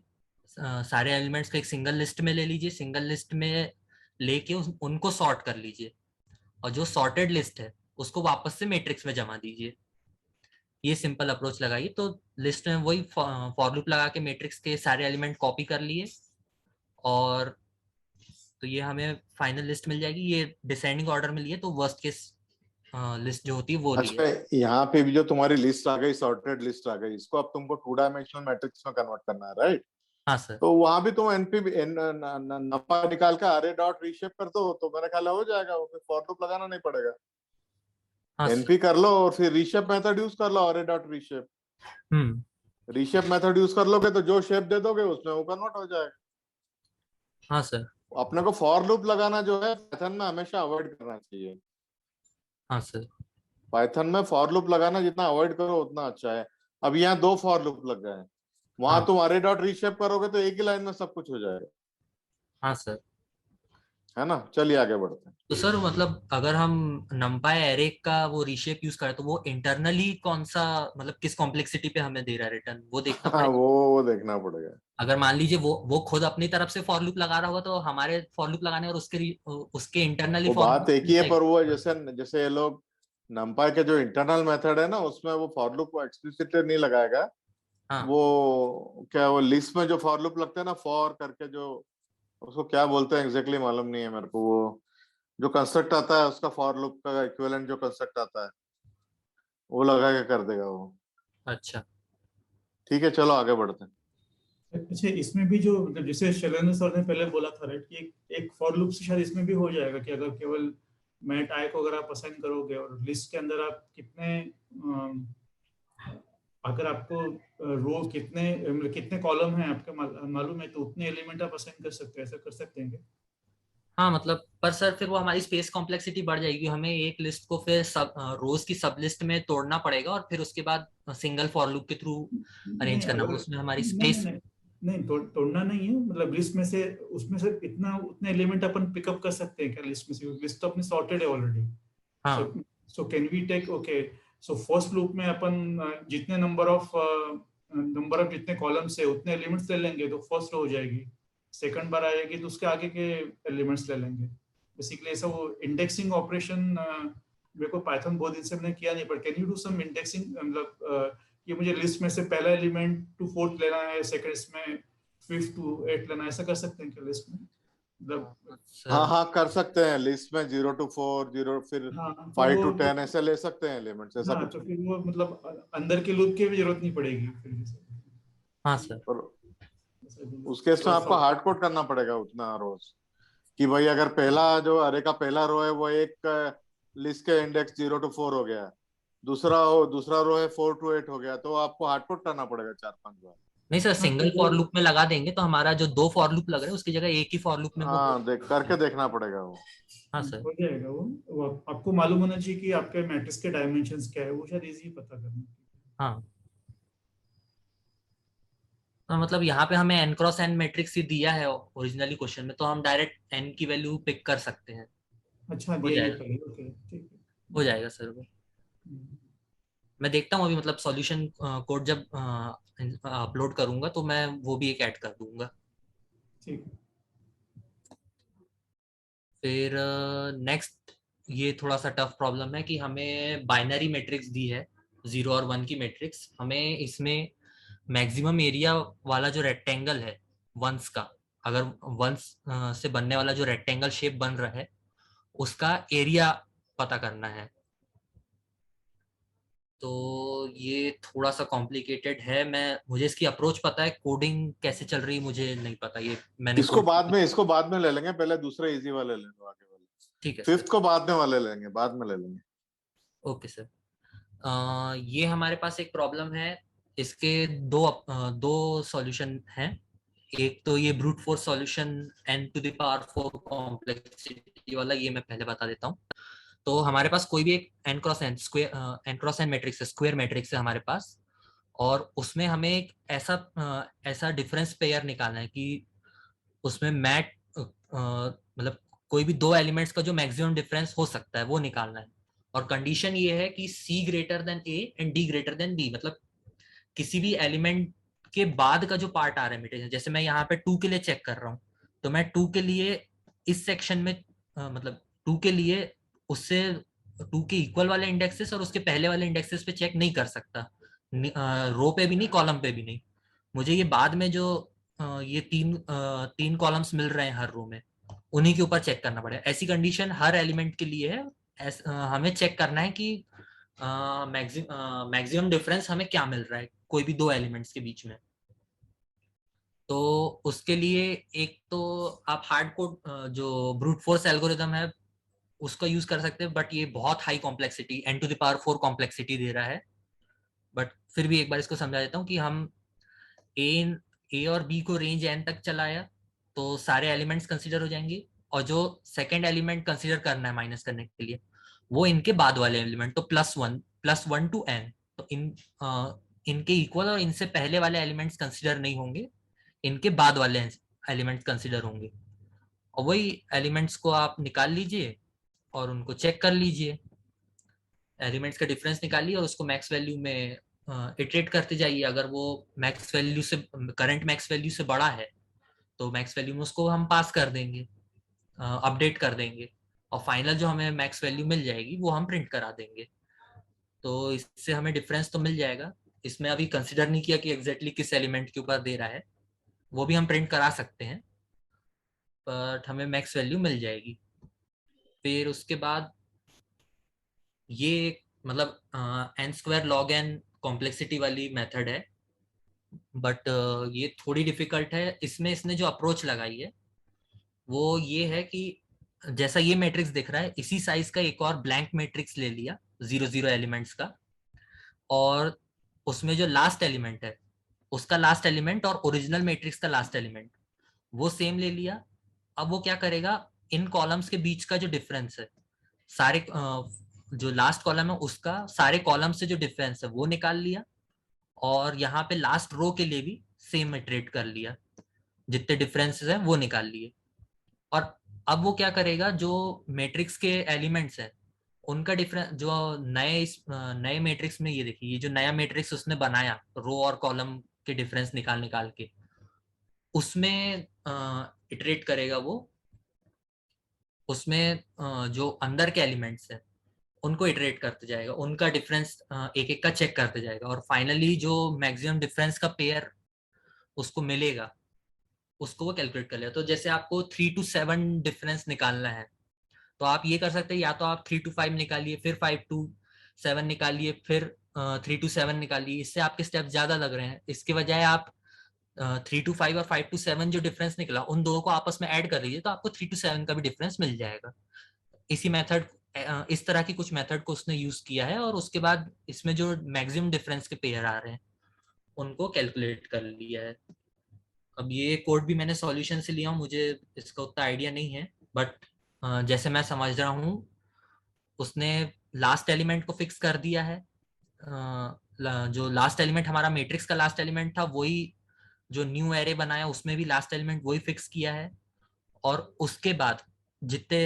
सारे एलिमेंट्स को एक सिंगल लिस्ट में ले लीजिए, सिंगल लिस्ट में लेके उनको सॉर्ट कर लीजिए, और जो सॉर्टेड लिस्ट है उसको वापस से मैट्रिक्स में जमा दीजिए। ये सिंपल अप्रोच लगाइए तो लिस्ट में वही फॉर लूप लगा के मैट्रिक्स के सारे एलिमेंट कॉपी कर लिए, और तो ये हमें फाइनल लिस्ट मिल जाएगी। ये डिसेंडिंग ऑर्डर में लिए तो वर्स्ट केस लिस्ट जो होती है वो लिए। अच्छा यहाँ पे भी जो तुम्हारी लिस्ट आ गई, सॉर्टेड लिस्ट आ गई, इसको अब तुमको टू डायमेंशनल मैट्रिक्स में कन्वर्ट करना है, राइट? हाँ सर। तो वहां भी तुम नपा निकाल के अरे डॉट रीशेप कर दो, तो मेरा ख्याल है हो जाएगा, वो फॉर लूप लगाना नहीं पड़ेगा। हाँ सर। एनपी कर लो और फिर रीशेप मेथड यूज कर लो, अरे डॉट रीशेप, हम्म। रीशेप मेथड यूज कर लोगे तो जो शेप दे दोगे उसमें वो कन्वर्ट हो जाएगा। हाँ सर। अपने को फॉर लूप लगाना जो है पाइथन में हमेशा अवॉइड करना चाहिए। हाँ सर। पाइथन में फॉर लूप लगाना जितना अवॉइड करो उतना अच्छा है। अब यहाँ दो फॉर लूप लग गए हैं, वहां हाँ। तुम अरे डॉट रीशेप करोगे तो एक ही लाइन में सब कुछ हो जाएगा। हाँ सर। है ना। चलिए आगे बढ़ते हैं। तो सर मतलब अगर हम numpy एरे का वो रीशेप यूज करें तो वो इंटरनली कौन सा मतलब किस कॉम्प्लेक्सिटी पे हमें दे रहा है रिटर्न, वो देखना हाँ पड़ेगा। वो देखना पड़ेगा। अगर मान लीजिए वो खुद अपनी तरफ से फॉर लूप लगा रहा होगा तो हमारे फॉर लूप लगाने और उसके इंटरनली वो फॉर बात एक ही है, लूप। पर वो जैसे जैसे ये लोग नंपाई के जो इंटरनल मेथड है ना, उसमें वो फॉर लूप को एक्सप्लिसिटली नहीं लगाएगा। हाँ वो क्या, वो लिस्ट में जो फॉर लूप लगते हैं ना, फॉर करके, जो उसको क्या बोलते हैं एग्जैक्टली मालूम नहीं है मेरे को। वो जो कंस्ट्रक्ट आता है उसका, फॉर लूप का इक्विवेलेंट जो कंस्ट्रक्ट आता है, वो लगा के कर देगा वो। अच्छा। ठीक है, चलो आगे बढ़ते हैं। अच्छा, इसमें भी जो मतलब जैसे शैलेंद्र सर ने पहले बोला था राइट कि एक फॉर लूप से शायद इसमें भी हो जाएगा कि अगर केवल मैट आई को अगर आप असाइन करोगे और लिस्ट के अंदर आप कितने अगर आपको रो कितने मतलब कितने कॉलम हैं आपके मालूम है तो उतने एलिमेंट आप असाइन कर सकते हैं, ऐसा कर सकते हैं क्या? हाँ मतलब पर सर फिर वो हमारी स्पेस कॉम्प्लेक्सिटी बढ़ जाएगी, हमें एक लिस्ट को फिर सब रोज की सब लिस्ट में तोड़ना पड़ेगा और फिर उसके बाद सिंगल फॉर लूप के थ्रू नहीं अरेंज करना अगर होगा, उसमें हमारी नहीं नहीं स्पेस। नहीं नहीं तोड़ना नहीं है, मतलब लिस्ट में से उसमें से इतना उतने एलिमेंट अपन पिकअप कर सकते हैं क्या लिस्ट में से? लिस्ट तो अपनी सॉर्टेड है ऑलरेडी। सो हाँ so can we take okay, so first loop में अपन जितने नंबर ऑफ जितने कॉलम्स है उतने एलिमेंट्स ले लेंगे तो फर्स्ट रो हो जाएगी। सेकंड बार आएगी तो उसके आगे के एलिमेंट्स ले लेंगे। बेसिकली ऐसा वो इंडेक्सिंग ऑपरेशन मेरे को पाइथन बहुत दिन से मैंने किया नहीं, पर can you do some indexing, मतलब कि मुझे लिस्ट में से पहला एलिमेंट टू फोर्थ लेना है, सेकंड में फिफ्थ टू एट लेना है, ऐसा कर सकते हैं क्या लिस्ट में? मतलब हाँ सर। हाँ, कर सकते हैं। लिस्ट में 0 to 4, 0 फिर हाँ तो 5 to 10 ऐसे ले सकते हैं एलिमेंट्स, ऐसा हाँ कुछ तो नहीं। फिर वो मतलब अंदर के लूप की भी जरूरत नहीं पड़ेगी फिर हाँ सर। और ऐसा उस केस में थोड़ा आपको हार्ड कोड करना पड़ेगा उतना रोज, कि भाई अगर पहला जो अरे का पहला रो है वो एक लिस्ट के इंडेक्स 0 to 4 हो गया, दूसरा रो है 4 to 8 हो गया, तो आपको हार्ड कोड करना पड़ेगा 4-5 बार। नहीं सर, हाँ तो सिंगल वो फॉर लूप में लगा देंगे तो हमारा जो दो फॉर लूप लग रहे हैं उसकी जगह एक ही फॉर लूप में वो हो हाँ, देख करके जाएगा। देखना पड़ेगा वो। हाँ सर। हो जाएगा वो आपको मालूम होना चाहिए कि आपके मैट्रिक्स के डायमेंशंस क्या है, वो शायद इजी पता करना। हाँ तो मतलब यहाँ पे हमें n क्रॉस n मैट्रिक्स ही दिया है ओरिजिनली क्वेश्चन में, तो हम डायरेक्ट n की वैल्यू पिक कर सकते हैं। अच्छा हो दिया ये जाएगा। पहले, ओके ठीक है। हो जाएगा सर वो। हम्म, मैं देखता हूँ अभी मतलब सॉल्यूशन कोड जब अपलोड करूंगा तो मैं वो भी एक ऐड कर दूंगा। ठीक है। फिर नेक्स्ट ये थोड़ा सा टफ प्रॉब्लम है कि हमें बाइनरी मैट्रिक्स दी है 0 और 1 की मैट्रिक्स, हमें इसमें मैक्सिमम एरिया वाला जो रेक्टेंगल है वंस का, अगर वंस से बनने वाला जो रेक्टेंगल शेप बन रहा है उसका एरिया पता करना है। तो ये थोड़ा सा कॉम्प्लिकेटेड है, मुझे इसकी अप्रोच पता है, कोडिंग कैसे चल रही है मुझे नहीं पता, ये मैंने कोड। इसको बाद में ले लेंगे, पहले दूसरे इजी वाले ले लो, आगे वाले। ठीक है सर। फिफ्थ को बाद में वाले लेंगे, बाद में ले लेंगे। Okay sir. ये हमारे पास एक प्रॉब्लम है, इसके दो सॉल्यूशन हैं। एक तो ये brute force solution n⁴ complexity वाला, ये मैं पहले बता देता हूँ। तो हमारे पास कोई भी एक n क्रॉस n मैट्रिक्स है, स्क्वायर मैट्रिक्स है हमारे पास, और उसमें हमें एक ऐसा डिफरेंस पेयर निकालना है कि उसमें मैट मतलब कोई भी दो एलिमेंट्स का जो मैक्सिमम डिफरेंस हो सकता है वो निकालना है। और कंडीशन ये है कि C greater than A and D greater than B, मतलब किसी भी एलिमेंट के बाद का जो पार्ट आ रहा है म्यूटेशन, जैसे मैं यहाँ पे 2 के लिए चेक कर रहा हूँ तो मैं 2 के लिए इस सेक्शन में मतलब 2 के लिए उससे 2 के इक्वल वाले इंडेक्सेस और उसके पहले वाले इंडेक्सेस पे चेक नहीं कर सकता, रो पे भी नहीं कॉलम पे भी नहीं। मुझे ये बाद में जो ये तीन कॉलम्स मिल रहे हैं हर रो में उन्हीं के ऊपर चेक करना पड़ेगा। ऐसी कंडीशन हर एलिमेंट के लिए है। हमें चेक करना है कि मैक्सिमम डिफरेंस हमें क्या मिल रहा है कोई भी दो एलिमेंट्स के बीच में। तो उसके लिए एक तो आप हार्ड कोड जो ब्रूट फोर्स एल्गोरिदम है उसका यूज कर सकते हैं, बट ये बहुत हाई कॉम्प्लेक्सिटी n⁴ कॉम्प्लेक्सिटी दे रहा है। बट फिर भी एक बार इसको समझा देता हूँ कि हम ए और बी को रेंज n तक चलाया तो सारे एलिमेंट्स कंसीडर हो जाएंगे, और जो सेकेंड एलिमेंट कंसीडर करना है माइनस करने के लिए वो इनके बाद वाले एलिमेंट, तो +1 टू n, तो इनके इक्वल और इनसे पहले वाले एलिमेंट्स कंसीडर नहीं होंगे, इनके बाद वाले एलिमेंट्स कंसीडर होंगे। और वही एलिमेंट्स को आप निकाल लीजिए और उनको चेक कर लीजिए, एलिमेंट्स का डिफरेंस निकालिए और उसको मैक्स वैल्यू में इटरेट करते जाइए। अगर वो मैक्स वैल्यू से, करंट मैक्स वैल्यू से बड़ा है तो मैक्स वैल्यू में उसको हम पास कर देंगे, अपडेट कर देंगे, और फाइनल जो हमें मैक्स वैल्यू मिल जाएगी वो हम प्रिंट करा देंगे। तो इससे हमें डिफरेंस तो मिल जाएगा। इसमें अभी कंसिडर नहीं किया कि एग्जैक्टली किस एलिमेंट के ऊपर दे रहा है, वो भी हम प्रिंट करा सकते हैं, बट हमें मैक्स वैल्यू मिल जाएगी। फिर उसके बाद ये मतलब N square log N complexity वाली मेथड है, बट ये थोड़ी डिफिकल्ट है। इसमें इसने जो अप्रोच लगाई है वो ये है कि जैसा ये मैट्रिक्स दिख रहा है, इसी साइज का एक और ब्लैंक मैट्रिक्स ले लिया 0 0 एलिमेंट्स का, और उसमें जो लास्ट एलिमेंट है उसका लास्ट एलिमेंट और ओरिजिनल मैट्रिक्स का लास्ट एलिमेंट वो सेम ले लिया। अब वो क्या करेगा, इन कॉलम्स के बीच का जो डिफरेंस है, सारे जो लास्ट कॉलम है उसका सारे कॉलम से जो डिफरेंस है वो निकाल लिया, और यहाँ पे लास्ट रो के लिए भी सेम इटरेट कर लिया, जितने डिफरेंसेस हैं वो निकाल लिए। और अब वो क्या करेगा, जो मैट्रिक्स के एलिमेंट्स हैं उनका डिफरेंस जो नए मैट्रिक्स में, ये देखिए ये जो नया मैट्रिक्स उसने बनाया रो और कॉलम के डिफरेंस निकाल निकाल के, उसमें इटरेट करेगा वो, उसमें जो अंदर के एलिमेंट्स हैं उनको इटरेट करते जाएगा, उनका डिफरेंस एक एक का चेक करते जाएगा, और फाइनली जो मैक्सिमम डिफरेंस का पेयर उसको मिलेगा उसको वो कैलकुलेट कर लेगा। तो जैसे आपको 3 to 7 डिफरेंस निकालना है तो आप ये कर सकते हैं, या तो आप 3 to 5 निकालिए, फिर 5 to 7 निकालिए, फिर 3 to 7 निकालिए। इससे आपके स्टेप ज्यादा लग रहे हैं, इसके बजाय आप 3 to 5 और 5 to 7 जो डिफरेंस निकला उन दो को आपस में ऐड कर लीजिए, तो आपको 3 to 7 का भी डिफरेंस मिल जाएगा। इसी मेथड, इस तरह की कुछ मेथड को उसने यूज किया है, और उसके बाद इसमें जो मैक्सिमम डिफरेंस के पेयर आ रहे हैं उनको कैलकुलेट कर लिया है। अब ये कोड भी मैंने सॉल्यूशन से लिया हूँ, मुझे इसका उतना आइडिया नहीं है, बट जैसे मैं समझ रहा हूँ उसने लास्ट एलिमेंट को फिक्स कर दिया है। जो लास्ट एलिमेंट हमारा मैट्रिक्स का लास्ट एलिमेंट था वही जो न्यू एरे बनाया उसमें भी लास्ट एलिमेंट वही फिक्स किया है, और उसके बाद जितने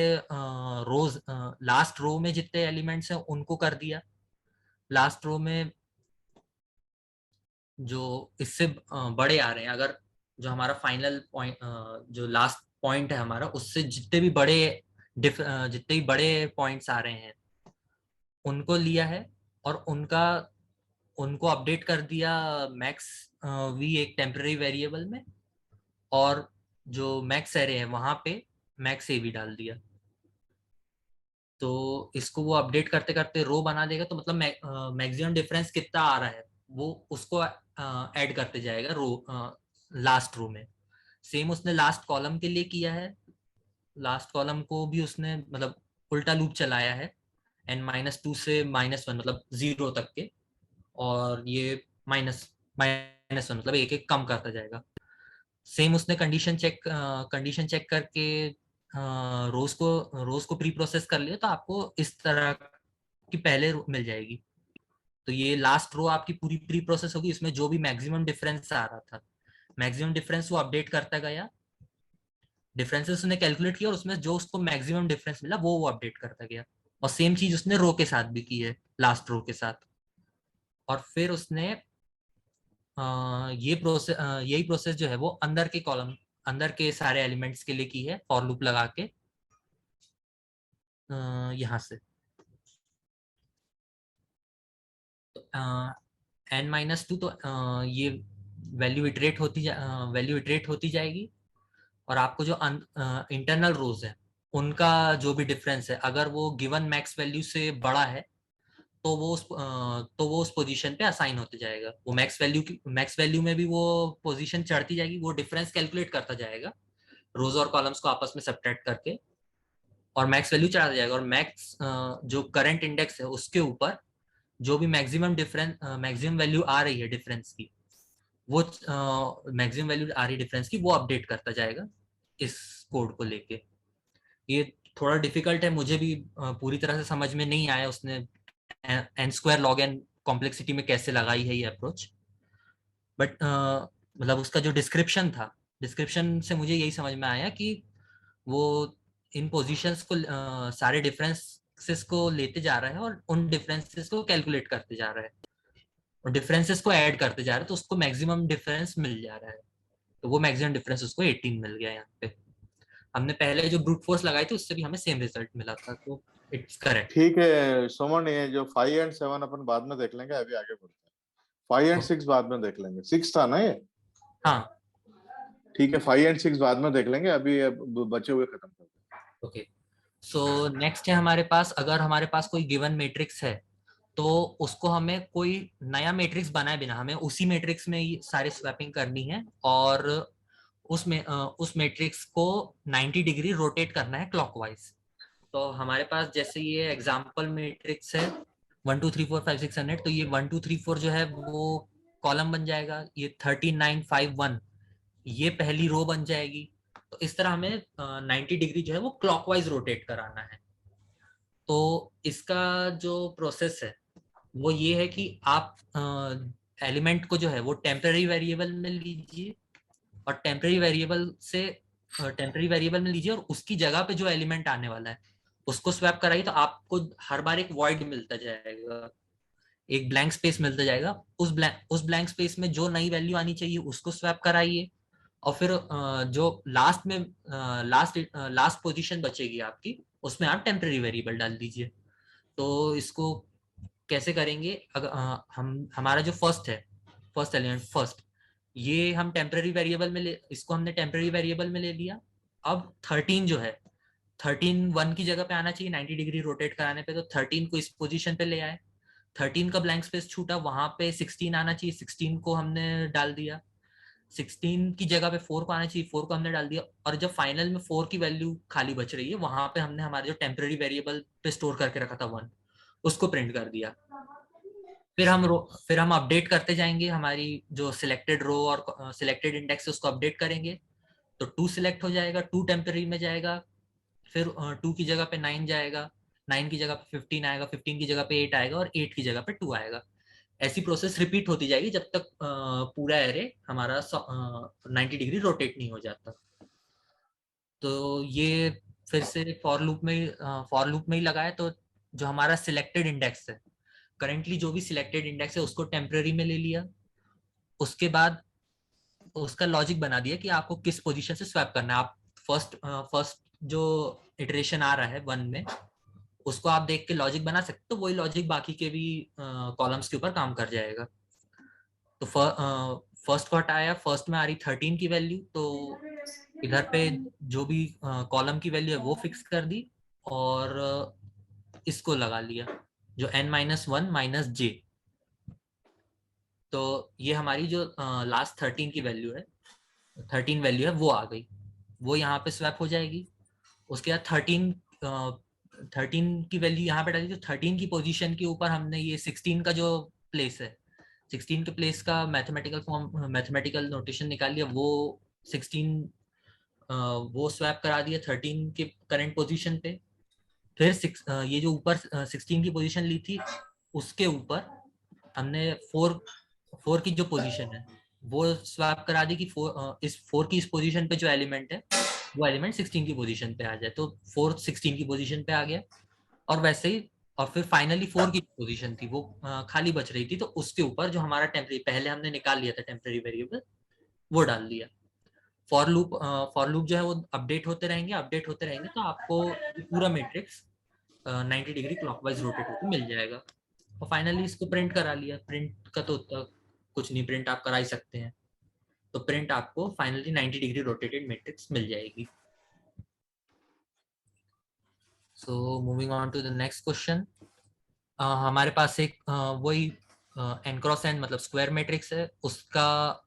रोज लास्ट रो में जितने एलिमेंट्स हैं उनको कर दिया। लास्ट रो में जो इससे बड़े आ रहे हैं, अगर जो हमारा फाइनल पॉइंट जो लास्ट पॉइंट है हमारा उससे जितने भी बड़े जितने भी बड़े पॉइंट्स आ रहे हैं उनको लिया है, और उनको अपडेट कर दिया मैक्स वी एक टेम्पररी वेरिएबल में, और जो मैक्स एरे है वहां पे मैक्स ए भी डाल दिया। तो इसको वो अपडेट करते करते रो बना देगा, तो मतलब मैक्सिमम डिफरेंस कितना आ रहा है वो उसको ऐड करते जाएगा रो, लास्ट रो में। सेम उसने लास्ट कॉलम के लिए किया है, लास्ट कॉलम को भी उसने मतलब उल्टा लूप चलाया है n-2 से -1 मतलब 0 तक के, और ये -1 मतलब एक एक कम करता जाएगा। सेम उसने कंडीशन चेक करके रोज को प्री प्रोसेस कर लिया, तो आपको इस तरह की पहले मिल जाएगी। तो ये लास्ट रो आपकी पूरी प्री प्रोसेस होगी, इसमें जो भी मैक्सिमम डिफरेंस आ रहा था मैक्सिमम डिफरेंस वो अपडेट करता गया, डिफरेंसेस उसने कैलकुलेट किया और उसमें जो उसको मैक्सिमम डिफरेंस मिला वो अपडेट करता गया। और सेम चीज उसने रो के साथ भी की है, लास्ट रो के साथ। और फिर उसने यही प्रोसेस जो है वो अंदर के कॉलम, अंदर के सारे एलिमेंट्स के लिए की है, फॉर लूप लगा के यहाँ से n-2, तो ये वैल्यू इटरेट होती जाएगी, और आपको जो इंटरनल रोज है उनका जो भी डिफरेंस है अगर वो गिवन मैक्स वैल्यू से बड़ा है तो वो उस पोजीशन पे असाइन होते जाएगा। वो मैक्स वैल्यू में भी वो पोजीशन चढ़ती जाएगी, वो डिफरेंस कैलकुलेट करता जाएगा रोज और कॉलम्स को आपस में सब्ट्रैक्ट करके, और मैक्स वैल्यू चढ़ाता जाएगा, और मैक्स जो करंट इंडेक्स है उसके ऊपर जो भी मैक्सिमम वैल्यू आ रही है डिफरेंस की, वो मैक्सिमम वैल्यू आ रही डिफरेंस की वो अपडेट करता जाएगा इस कोड को लेके। ये थोड़ा डिफिकल्ट है, मुझे भी पूरी तरह से समझ में नहीं आया उसने N square log N complexity में कैसे लगाई है ये अप्रोच, बट मतलब उसका जो डिस्क्रिप्शन था, डिस्क्रिप्शन से मुझे यही समझ में आया कि वो इन पोजीशंस को सारे डिफरेंसेस को लेते जा रहा है और उन डिफरेंसेस को कैलकुलेट करते जा रहा है और डिफरेंसेस को ऐड करते जा रहा है, तो उसको मैक्सिमम डिफरेंस मिल जा रहा है। तो वो मैक्सिमम डिफरेंस उसको 18 मिल गया यहाँ पे। हमने पहले जो ब्रूट फोर्स लगाई थी उससे भी हमें सेम रिजल्ट मिला था, तो इट्स करेक्ट। ठीक है सुमन, ये जो 5 एंड 7 अपन बाद में देख लेंगे, अभी आगे बढ़ते हैं। 5 एंड 6 बाद में देख लेंगे। 6 था ना ये? हाँ ठीक है, 5 एंड 6 बाद में देख लेंगे, अभी अब बचे हुए खत्म करते हैं। ओके। सो नेक्स्ट है हमारे पास, अगर हमारे पास कोई गिवन मैट्रिक्स है तो उसको हमें कोई नया मैट्रिक्स बनाए बिना हमें उसी मैट्रिक्स में ही सारे स्वैपिंग करनी है और उस मैट्रिक्स को 90 डिग्री रोटेट करना है क्लॉकवाइज। तो हमारे पास जैसे ये एग्जांपल मैट्रिक्स है 1 2 3 4 5 6 7 8, तो ये 1 2 3 4 जो है वो कॉलम बन जाएगा, ये 13 9 5 1 ये पहली रो बन जाएगी। तो इस तरह हमें 90 डिग्री जो है वो क्लॉकवाइज रोटेट कराना है। तो इसका जो प्रोसेस है वो ये है कि आप एलिमेंट को जो है वो टेम्पररी वेरिएबल में लीजिए और टेम्पररी वेरिएबल में लीजिए और उसकी जगह पे जो एलिमेंट आने वाला है उसको स्वैप कराइए, तो आपको हर बार एक वॉइड मिलता जाएगा, एक ब्लैंक स्पेस मिलता जाएगा। उस ब्लैंक स्पेस में जो नई वैल्यू आनी चाहिए उसको स्वैप कराइए और फिर जो लास्ट में लास्ट पोजीशन बचेगी आपकी उसमें आप टेम्पररी वेरिएबल डाल दीजिए। तो इसको कैसे करेंगे, अगर हम हमारा जो फर्स्ट एलिमेंट फर्स्ट, ये हम टेम्पररी वेरिएबल में इसको हमने टेम्पररी वेरिएबल में ले लिया। अब 13 जो है 13 1 की जगह पे आना चाहिए 90 डिग्री रोटेट कराने पे, तो 13 को इस पोजीशन पे ले आए। 13 का ब्लैंक स्पेस छूटा, वहां पे 16 आना चाहिए, 16 को हमने डाल दिया। 16 की जगह पे 4 को आना चाहिए, 4 को हमने डाल दिया। और जब फाइनल में 4 की वैल्यू खाली बच रही है वहां पे हमने हमारे जो टेम्पररी वेरिएबल पे स्टोर करके रखा था 1 उसको प्रिंट कर दिया। फिर हम अपडेट करते जाएंगे, हमारी जो सिलेक्टेड रो और सिलेक्टेड इंडेक्स है उसको अपडेट करेंगे। तो 2 सिलेक्ट हो जाएगा, 2 टेम्पररी में जाएगा, फिर 2 की जगह पे 9 जाएगा, 9 की जगह पे 15 आएगा, 15 की जगह पे 8 आएगा और 8 की जगह पे 2 आएगा। ऐसी प्रोसेस रिपीट होती जाएगी जब तक पूरा एरे हमारा 90 डिग्री रोटेट नहीं हो जाता। तो ये फिर से फॉर लूप में ही लगाए, तो जो हमारा सिलेक्टेड इंडेक्स है, करेंटली जो भी सिलेक्टेड इंडेक्स है उसको टेम्पररी में ले लिया। उसके बाद उसका लॉजिक बना दिया कि आपको किस पोजीशन से स्वैप करना है। आप फर्स्ट जो इटरेशन आ रहा है 1 में उसको आप देख के लॉजिक बना सकते, तो वही लॉजिक बाकी के भी कॉलम्स के ऊपर काम कर जाएगा। तो फर्स्ट को हटाया, फर्स्ट में आ रही 13 की वैल्यू, तो इधर पे जो भी कॉलम की वैल्यू है वो फिक्स कर दी और इसको लगा लिया जो n-1 माइनस जे। तो ये हमारी जो लास्ट 13 की वैल्यू है 13 वैल्यू है वो आ गई, वो यहाँ पे स्वैप हो जाएगी। उसके बाद 13 की वैल्यू यहाँ पे डाली, तो 13 की पोजीशन के ऊपर हमने ये 16 का जो प्लेस है 16 के प्लेस का मैथमेटिकल नोटेशन निकाल लिया, वो 16 वो स्वैप करा दिया 13 के करंट पोजीशन पे। फिर ये जो ऊपर 16 की पोजीशन ली थी उसके ऊपर हमने 4 की जो पोजीशन है वो स्वैप करा दी कि 4 की इस पोजीशन पे जो एलिमेंट है वो एलिमेंट 16 की पोजीशन पे आ जाए, तो 4 16 की पोजीशन पे आ गया। और वैसे ही और फिर फाइनली 4 की पोजीशन थी वो खाली बच रही थी, तो उसके ऊपर जो हमारा टेम्पररी पहले हमने निकाल लिया था टेम्पररी वेरिएबल वो डाल दिया। फॉर लूप जो है वो अपडेट होते रहेंगे, तो आपको पूरा मैट्रिक्स 90 डिग्री क्लॉकवाइज रोटेट होकर मिल जाएगा। और फाइनली इसको प्रिंट करा लिया। प्रिंट का तो कुछ नहीं, प्रिंट आप करा ही सकते हैं, तो प्रिंट आपको फाइनली 90 डिग्री रोटेटेड मैट्रिक्स मिल जाएगी। So moving on to the next question. हमारे पास एक वही n क्रॉस n मतलब स्क्वायर मैट्रिक्स है, उसका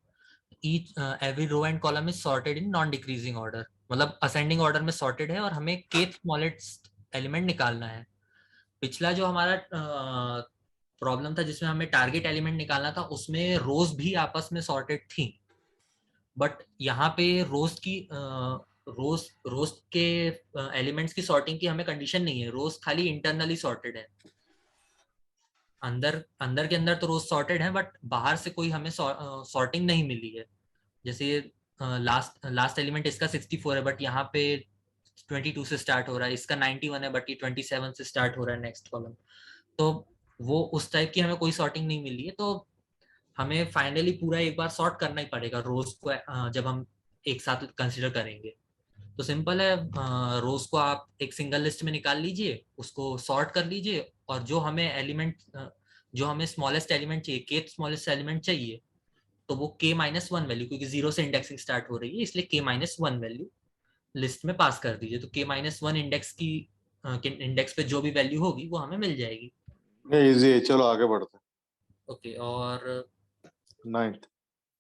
each every row and column is sorted in non decreasing order, मतलब असेंडिंग ऑर्डर में सॉर्टेड है और हमें kth स्मॉलेस्ट एलिमेंट निकालना है। पिछला जो हमारा प्रॉब्लम था जिसमें हमें टारगेट एलिमेंट निकालना था उसमें रोज भी आपस में सॉर्टेड थी, बट यहाँ पे रोज के एलिमेंट्स की सॉर्टिंग की हमें कंडीशन नहीं है, रोज खाली इंटरनली सॉर्टेड है। अंदर के अंदर तो रोज सॉर्टेड है बट बाहर से कोई हमें सॉर्टिंग नहीं मिली है। जैसे लास्ट एलिमेंट इसका 64 है बट यहाँ पे 22 से स्टार्ट हो रहा है, इसका 91 है बट ये 27 से स्टार्ट हो रहा है नेक्स्ट कॉलम। तो वो उस टाइप की हमें कोई सॉर्टिंग नहीं मिली है, तो हमें फाइनली पूरा एक बार सॉर्ट करना ही पड़ेगा रोज को, जब हम एक साथ कंसिडर करेंगे। तो सिंपल है, रोज को आप एक सिंगल लिस्ट में निकाल लीजिए, उसको सॉर्ट कर लीजिए, और जो हमें एलिमेंट, जो हमें स्मॉलेस्ट एलिमेंट चाहिए, के स्मॉलेस्ट एलिमेंट चाहिए, तो वो k माइनस वन वैल्यू, क्योंकि जीरो से इंडेक्सिंग स्टार्ट हो रही है इसलिए k minus one value list में पास कर दीजिए। तो k माइनस वन इंडेक्स की इंडेक्स पे जो भी वैल्यू होगी वो हमें मिल जाएगी। ये इजी है, चलो आगे बढ़ते हैं। ओके, और नाइन्थ।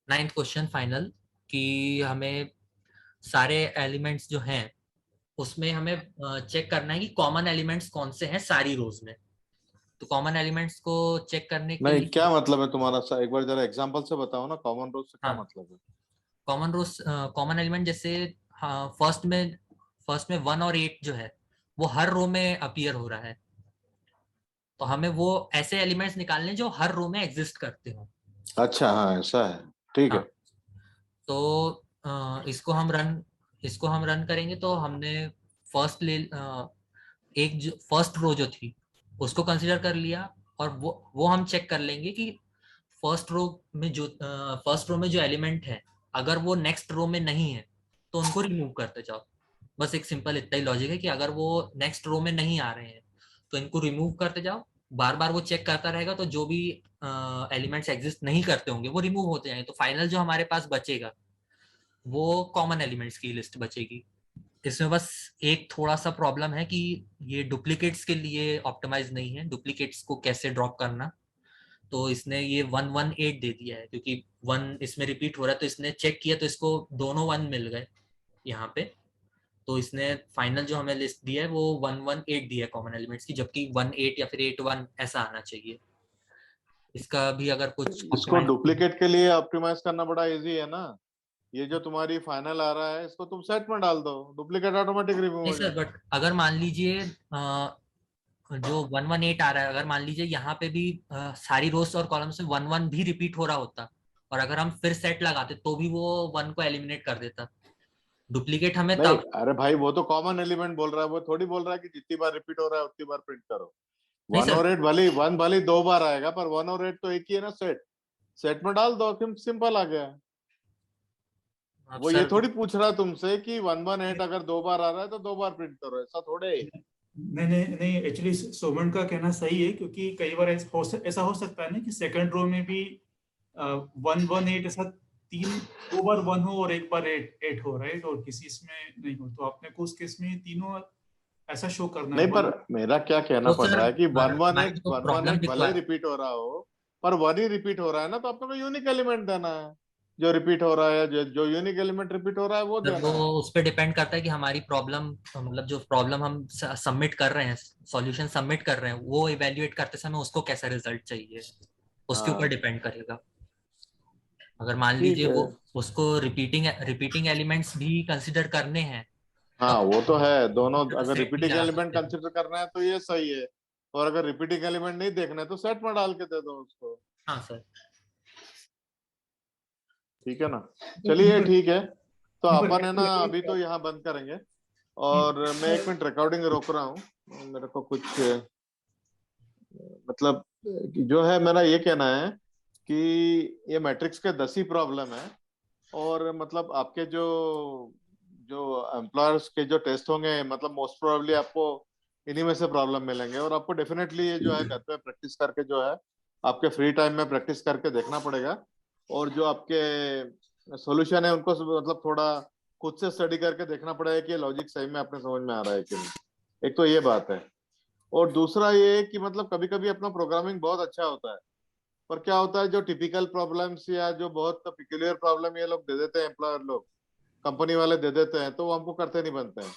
नाइन्थ क्वेश्चन फाइनल, कि हमें सारे एलिमेंट्स जो हैं उसमें हमें चेक करना है कि कॉमन एलिमेंट्स कौन से हैं सारी रोज में। तो कॉमन एलिमेंट्स को चेक करने के नहीं, क्या लिए, मतलब है तुम्हारा? एक बार जरा एग्जांपल से बताओ ना, कॉमन रोज से क्या हाँ, मतलब है? कॉमन रोज, कॉमन एलिमेंट जैसे, हाँ, फर्स्ट में 1 और 8 जो है वो हर रो में अपीयर हो रहा है, तो हमें वो ऐसे एलिमेंट्स निकालने जो हर रो में एग्जिस्ट करते हो। अच्छा, हाँ ऐसा है, ठीक है। हाँ, तो इसको हम रन करेंगे, तो हमने फर्स्ट ले एक जो फर्स्ट रो जो थी उसको कंसीडर कर लिया, और वो हम चेक कर लेंगे कि फर्स्ट रो में जो एलिमेंट है, अगर वो नेक्स्ट रो में नहीं है तो उनको रिमूव करते जाओ। बस एक सिंपल इतना ही लॉजिक है कि अगर वो नेक्स्ट रो में नहीं आ रहे हैं तो इनको रिमूव करते जाओ। बार बार वो चेक करता रहेगा, तो जो भी एलिमेंट्स एग्जिस्ट नहीं करते होंगे वो रिमूव होते जाएंगे, तो फाइनल जो हमारे पास बचेगा वो कॉमन एलिमेंट्स की लिस्ट बचेगी। इसमें बस एक थोड़ा सा प्रॉब्लम है कि ये डुप्लीकेट्स के लिए ऑप्टिमाइज नहीं है, डुप्लीकेट्स को कैसे ड्रॉप करना। तो इसने ये 118 दे दिया है, क्योंकि वन इसमें रिपीट हो रहा है, तो इसने चेक किया तो इसको दोनों वन मिल गए यहाँ पे। तो इसने फाइनल जो हमें लिस्ट दिया है वो 118 दिया है कॉमन एलिमेंट्स की, जबकि 18 या फिर 81 ऐसा आना चाहिए। इसका भी अगर कुछ इसको ऑप्टिमाइज, डुप्लीकेट के लिए ऑप्टिमाइज करना बड़ा इजी है ना। ये जो तुम्हारी फाइनल आ रहा है इसको तुम सेट में डाल दो, डुप्लीकेट ऑटोमेटिक रिमूव नहीं हो सर, जाएगा। बट अगर मान लीजिए जो 118 आ रहा है, अगर मान लीजिए यहाँ पे भी सारी रोज और कॉलम्स में 11 भी रिपीट हो रहा होता, और अगर हम फिर सेट लगाते तो भी वो वन को एलिमिनेट कर देता। डुप्लीकेट हमें नहीं, तब, अरे भाई वो तो कॉमन एलिमेंट बोल रहा है, वो थोड़ी बोल रहा है कि जितनी बार रिपीट हो रहा है उतनी बार प्रिंट करो। नहीं वन सर, और एट भले वन भले दो बार आएगा, पर वन और एट तो एक ही है ना, सेट। सेट में डाल दो, सिंपल आ गया। अब वो ये सर, थोड़ी पूछ रहा है तुमसे कि 118 अगर दो बार आ रहा है तो दो बार प्रिंट करो, ऐसा थोड़े। नहीं नहीं नहीं, एक्चुअली सोमन का कहना सही है, क्योंकि कई बार ऐसा हो सकता है ना कि सेकंड रो में भी 118 ऐसा तीन, दो बार वन हो और एक बार एट हो, राइट, और किसी इसमें नहीं हो, तो आपने को उस केस में तीनों ऐसा शो करना है नहीं, वन। पर मेरा क्या कहना तो पड़ सर रहा है कि हमारी जो वन वन प्रॉब्लम एट भले ही रिक्वायर, रिपीट हो रहा हो, पर वन ही रिपीट हो रहा है ना, तो आपको यूनिक एलिमेंट देना है। जो रिपीट हो रहा है, जो यूनिक एलिमेंट रिपीट हो रहा है वो सर वो देना है। उस पर डिपेंड करता है कि हमारी प्रॉब्लम, मतलब जो प्रॉब्लम हम सबमिट कर रहे हैं, सॉल्यूशन सबमिट कर रहे हैं, वो इवेल्युएट करते समय उसको कैसा रिजल्ट चाहिए, उसके ऊपर हाँ, डिपेंड करेगा। अगर मान ठीक लीजिए है। वो उसको रिपीटिंग एलिमेंट्स भी कंसिडर करने हैं, हाँ, तब वो तो है, दोनों अगर सेट नहीं रिपीटिंग लगा एलिमेंट सकते। कंसिडर करना है तो ये सही है। और अगर रिपीटिंग एलिमेंट नहीं देखना है तो सेट में डाल के दे दो उसको। हाँ सर। ठीक है ना? चलिए, नहीं ठीक है। तो पर अपन है ना, एक, अभी तो यहाँ बंद करेंगे। हम्म, और मैं 1 मिनट रिकॉर्डिंग रोक रहा हूँ, मेरे को कुछ मतलब जो है मेरा ये कहना है कि ये मैट्रिक्स के 10 ही प्रॉब्लम है। और मतलब आपके जो जो एम्प्लॉयर्स के जो टेस्ट होंगे, मतलब मोस्ट प्रोबेबली आपको इन्हीं में से प्रॉब्लम मिलेंगे। और आपको डेफिनेटली ये जो है घर पे प्रैक्टिस करके जो है आपके फ्री टाइम में प्रैक्टिस करके देखना पड़ेगा। और जो आपके सॉल्यूशन है उनको मतलब थोड़ा खुद से स्टडी करके देखना पड़ेगा कि लॉजिक सही में अपने समझ में आ रहा है कि नहीं। एक तो ये बात है। और दूसरा ये कि मतलब कभी कभी अपना प्रोग्रामिंग बहुत अच्छा होता है, पर क्या होता है जो टिपिकल प्रॉब्लम्स या जो बहुत पिक्यूलियर प्रॉब्लम ये लोग दे देते हैं, एम्प्लॉयर लोग, कंपनी वाले दे देते हैं, तो वो हमको करते नहीं बनते हैं।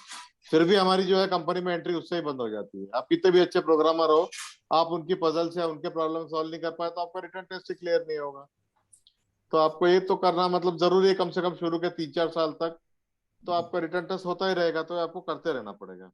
फिर भी हमारी जो है कंपनी में एंट्री उससे ही बंद हो जाती है। आप कितने भी अच्छे प्रोग्रामर हो, आप उनकी पजल्स या उनके प्रॉब्लम सॉल्व नहीं कर पाए तो आपका रिटर्न टेस्ट ही क्लियर नहीं होगा। तो आपको ये तो करना मतलब जरूरी है, कम से कम शुरू के 3-4 साल तक तो आपका रिटर्न टेस्ट होता ही रहेगा, तो आपको करते रहना पड़ेगा।